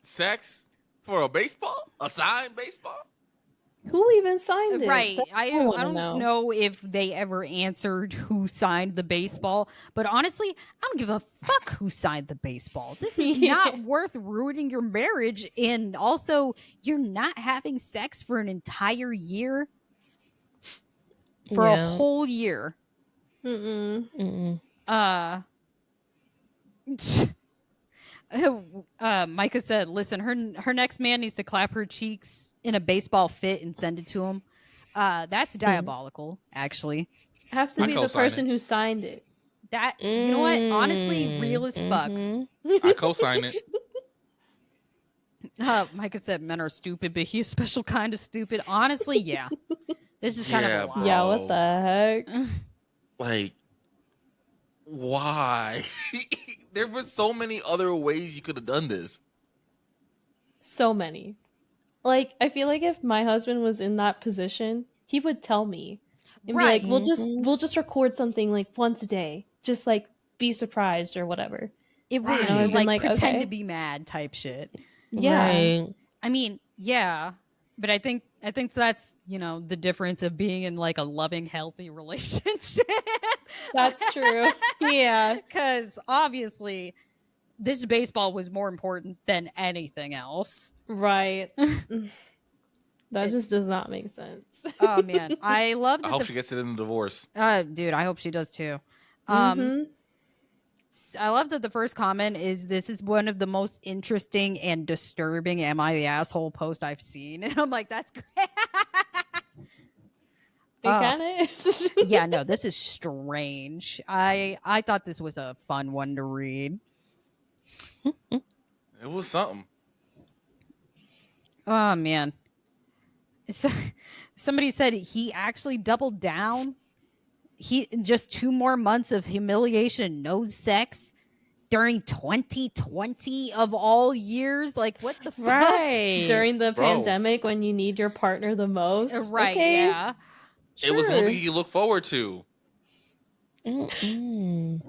sex for a baseball? A signed baseball? Who even signed it? Right. That's I what wanna don't know if they ever answered who signed the baseball, but honestly, I don't give a fuck who signed the baseball. This is not worth ruining your marriage, and also you're not having sex for an entire year. For a whole year. Micah said, listen, her next man needs to clap her cheeks in a baseball fit and send it to him. That's diabolical, actually. It has to be the person who signed it. That, you know what? Honestly, real as fuck. I co-sign it. Micah said men are stupid, but he's a special kind of stupid. Honestly, yeah. This is kind of a lot. Yeah, what the heck? Like, why? there was so many other ways you could have done this. So many. Like, I feel like if my husband was in that position, he would tell me and be like, Right. we'll just record something like once a day. Just like be surprised or whatever. It would Right. be I've been like like, pretend okay. to be mad type shit. Yeah. Right. I mean, yeah, but I think that's, you know, the difference of being in like a loving, healthy relationship. That's true. Yeah. Because obviously, this baseball was more important than anything else. Right. That It- just does not make sense. Oh man, I love I that. hope she gets it in the divorce. Dude, I hope she does too. Mhm. I love that the first comment is, "This is one of the most interesting and disturbing am I the asshole post I've seen." And I'm like, that's great. It kind of is. Yeah, no, this is strange. I thought this was a fun one to read. It was something. Oh man. So, somebody said he actually doubled down. He just 2 more months of humiliation, no sex during 2020 of all years. Like, what the fuck? Right. During the Bro. pandemic when you need your partner the most. Right, Okay. yeah. It was Sure. something you look forward to. Mm-mm.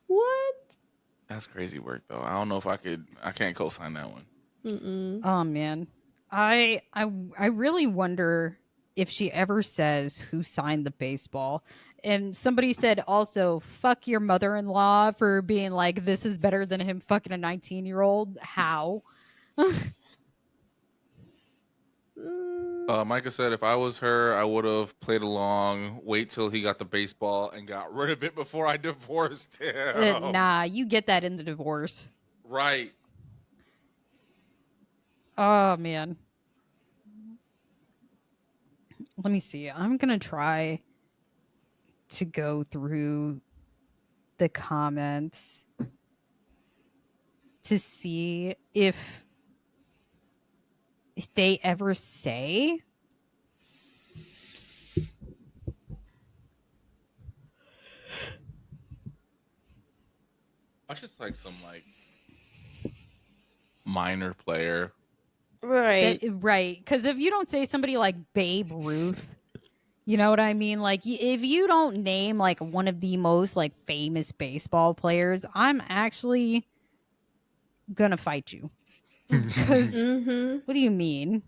What? That's crazy work, though. I don't know if I can't co-sign that one. Mm-mm. Oh man. I really wonder if she ever says who signed the baseball. And somebody said also, fuck your mother-in-law for being like, this is better than him fucking a 19-year-old. How? Micah said if I was her, I would have played along, wait till he got the baseball, and got rid of it before I divorced him. Nah, you get that in the divorce. Right. Oh man. Let me see. I'm gonna try to go through the comments to see if they ever say. I just like some minor player. Right. Right. Because if you don't say somebody like Babe Ruth, you know what I mean? Like, if you don't name like one of the most like famous baseball players, I'm actually gonna fight you. Because Mm-hmm. what do you mean?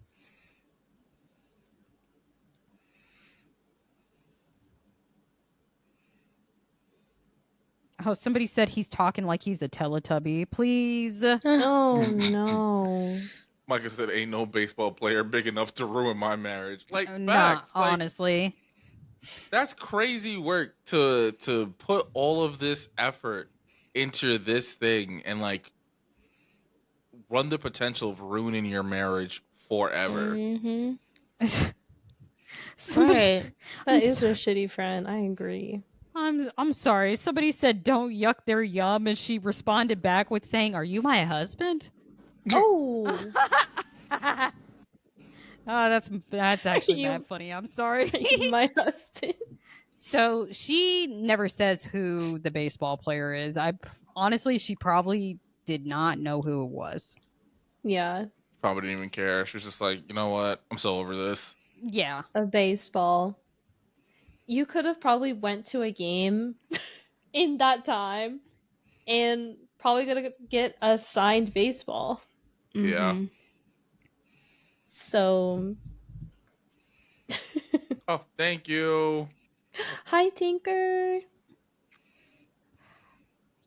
Oh, somebody said he's talking like he's a Teletubby. Please. Oh no. Micah said, "Ain't no baseball player big enough to ruin my marriage." Like Nah, facts. Like, honestly. that's crazy work to put all of this effort into this thing and like run the potential of ruining your marriage forever. Mm-hmm. Somebody- Right. That is a shitty friend. I agree. I'm sorry. Somebody said don't yuck their yum, and she responded back with saying, "Are you my husband?" Oh. Oh, that's actually You- mad funny. I'm sorry. My husband. So she never says who the baseball player is. Honestly, she probably did not know who it was. Yeah. Probably didn't even care. She was just like, you know what? I'm so over this. Yeah. A baseball. You could have probably went to a game in that time and probably gonna get a signed baseball. Yeah. Mhm. So Oh, thank you. hi Tinker.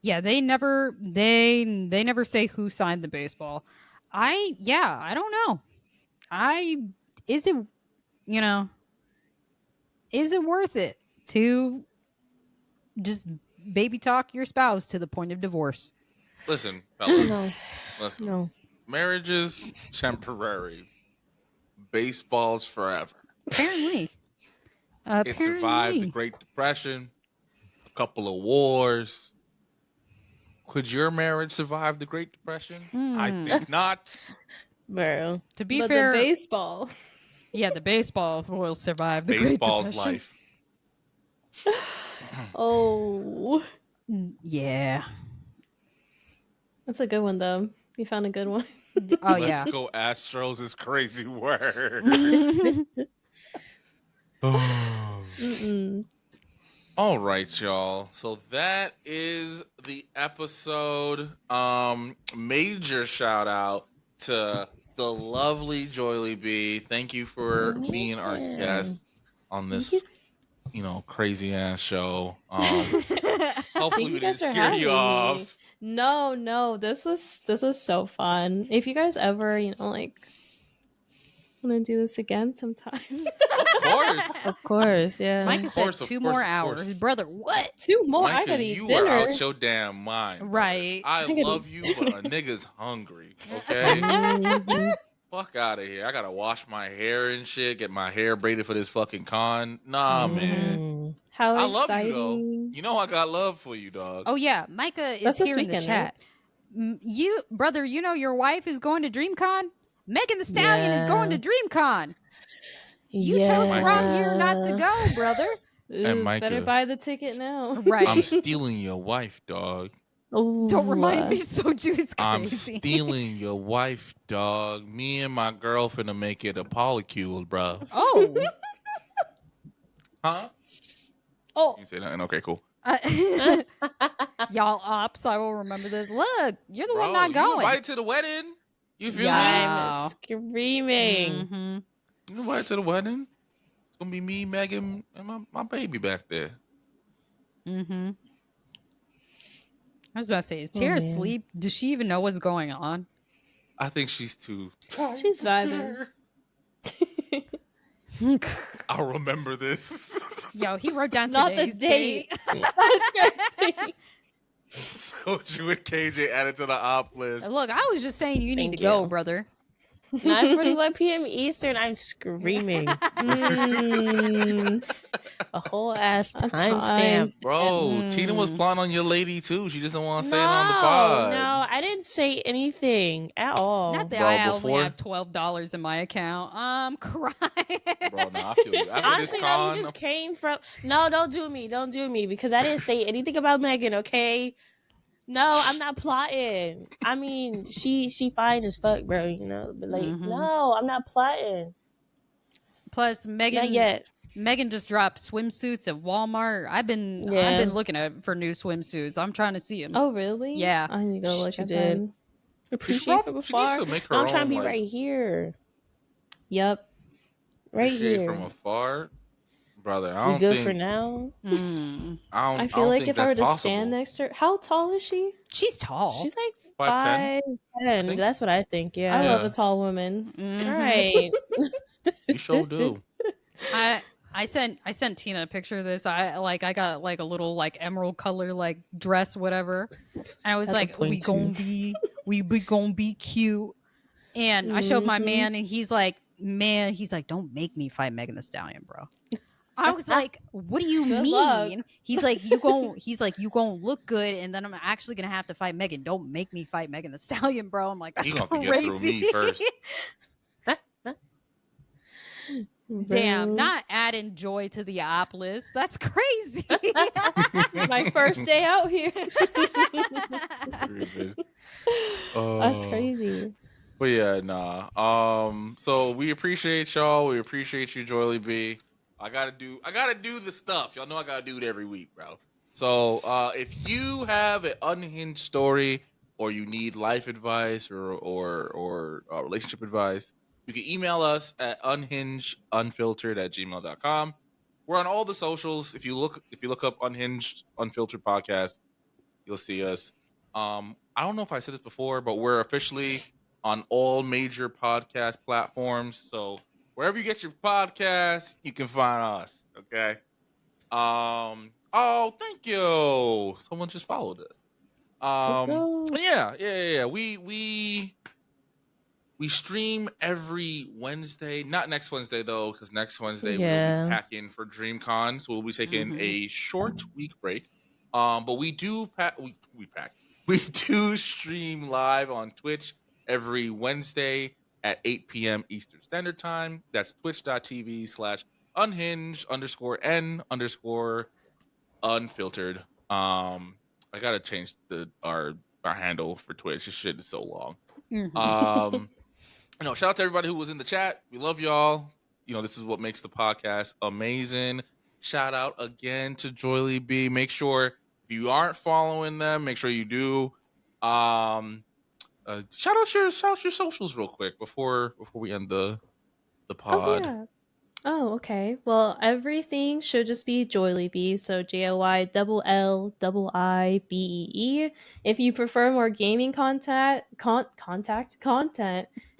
Yeah, they never say who signed the baseball. I don't know. Is it is it worth it to just baby talk your spouse to the point of divorce? Listen, fellas. No. Listen. No. Marriage is temporary. Baseball's forever. Apparently. It survived the Great Depression, a couple of wars. Could your marriage survive the Great Depression? I think not. Bro. To be But fair, the baseball. yeah, the baseball will survive the Baseball's Great Depression. life. Oh. Yeah. That's a good one, though. You found a good one. Oh Let's yeah. go Astros is crazy word. Mm-mm. All right, y'all. So that is the episode. Major shout out to the lovely Joylliibee. Thank you for being our Yeah. guest on Thank you. this, crazy ass show. Hopefully Thank we you didn't guys for scare you having me. off. No, this was so fun. If you guys ever, like want to do this again sometime. Of course. Of course, yeah. Micah Of said course, of 2 course, more of course. hours. Brother, what? 2 more. I Micah, gotta eat you were dinner. out your damn mind. Brother. Right. I gotta love eat you, but a nigga's hungry. Okay? Mhm. Fuck out of here. I gotta wash my hair and shit, get my hair braided for this fucking con. Nah, man. Mhm. How I love you though. exciting! You know I got love for you, dog. Oh yeah, Micah is That's this here in the weekend, right? chat. You brother, you know your wife is going to DreamCon? Megan the Stallion is going Yeah. to DreamCon. You Yeah. chose the wrong year not to go, brother. And Ooh, better Micah, buy the ticket now. Right. I'm stealing your wife, dog. Don't remind Ooh. me, Soju is I'm crazy. stealing your wife, dog. Me and my girl finna make it a polycule, bro. Oh. Huh? Oh, You say nothing? Okay, cool. Y'all ops, I will remember this. Look, you're the one Bro, not you going. invited to the wedding? You feel me? Wow. I'm screaming. Mm-hmm. You invited to the wedding? It's gonna be me, Megan, and my baby back there. Mm-hmm. I was about to say, is Oh, Tara man. asleep? Does she even know what's going on? I think she's too. she's vibing. I'll remember this. Yo, he wrote down Not the today's date. date. That's crazy. So you and KJ added to the op list. Look, I was just saying you need Thank to go, you. brother. 9:41 p.m. Eastern. I'm screaming. Mm, A whole ass a timestamp. Bro, Tina was Mm. plotting on your lady too. She doesn't want to No, say it on the pod. no, I didn't say anything at all. Not that Bro, I only before- have $12 in my account. I'm crying. Bro, no, I feel you. After Honestly, this no, con, you just came from. No, don't do me, because I didn't say anything about Megan. Okay, no, I'm not plotting. I mean, she fine as fuck, bro. But like, Mhm. no, I'm not plotting. Plus, Not Megan yet. Megan just dropped swimsuits at Walmart. I've been looking for new swimsuits. I'm trying to see them. oh, really? Yeah. I need to go look She at did. them. Appreciate from she needs afar. to make her No, I'm trying own, to be like, right here, Yep. right appreciate here. from afar, brother. I We don't good think. for now. Mm. I I feel don't like think if I were that's to possible. stand next to her, how tall is she? She's tall. She's like 5'10"? 5'10". think. That's what I think. Yeah. I love Yeah. a tall woman. Mhm. All right. You sure do. I sent Tina a picture of this. I got like a little like emerald color like dress, whatever. And I was That's a like, point we gonna be cute. And I showed my Mhm. man, and he's like, don't make me fight Megan the Stallion, bro. I was like, what do you Good mean? luck. He's like, you gonna look good, and then I'm actually gonna have to fight Megan. Don't make me fight Megan the Stallion, bro. I'm like, that's You gonna have to crazy. get through me first. Damn, Bro. not adding joy to the op list. That's crazy. It's my first day out here. Stupid. That's crazy. But yeah, nah. So we appreciate y'all. We appreciate you, Joylliibee. I gotta do the stuff. Y'all know I gotta do it every week, bro. So if you have an unhinged story or you need life advice or relationship advice, you can email us at unhingedunfiltered@gmail.com. We're on all the socials. If you look up Unhinged Unfiltered Podcast, you'll see us. I don't know if I said this before, but we're officially on all major podcast platforms. So wherever you get your podcasts, you can find us. Okay. Oh, thank you. Someone just followed us. Let's go. Yeah. We stream every Wednesday. Not next Wednesday though, because next Wednesday we'll Yeah. be packing for DreamCon, so we'll be taking Mhm. a short week break. But we do pack. We pack. We do stream live on Twitch every Wednesday at 8 p.m. Eastern Standard Time. That's twitch.tv/unhinged_n_unfiltered. I gotta change our handle for Twitch. This shit is so long. Mhm. Shout out to everybody who was in the chat. We love y'all. This is what makes the podcast amazing. Shout out again to Joylliibee. Make sure if you aren't following them, make sure you do. Shout out your socials real quick before we end the Oh pod. yeah. Oh, okay. Well, everything should just be Joylliibee, so JoyLLIBEE. If you prefer more gaming content,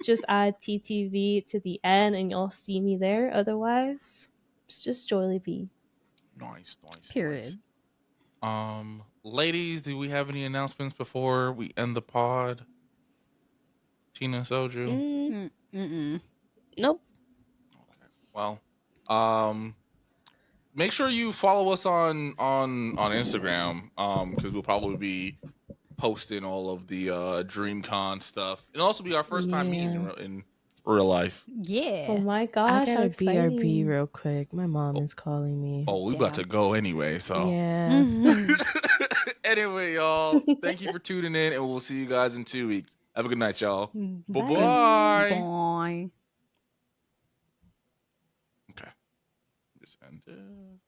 just add TTV to the end and you'll see me there. Otherwise, it's just Joylliibee. Nice. Period. Ladies, do we have any announcements before we end the pod? Tina, Soju. Mm-mm. Nope. Okay. Well, make sure you follow us on Instagram. Because we'll probably be posting all of the DreamCon stuff. It'll also be our first time meeting in real life. Yeah. Oh my I gosh, how gotta exciting. BRB real quick. My mom is calling me. Oh, we about to go anyway. So Yeah. anyway, y'all, thank you for tuning in, and we'll see you guys in 2 weeks. Have a good night, y'all. Bye. Bye. Bye. Okay. Just end it.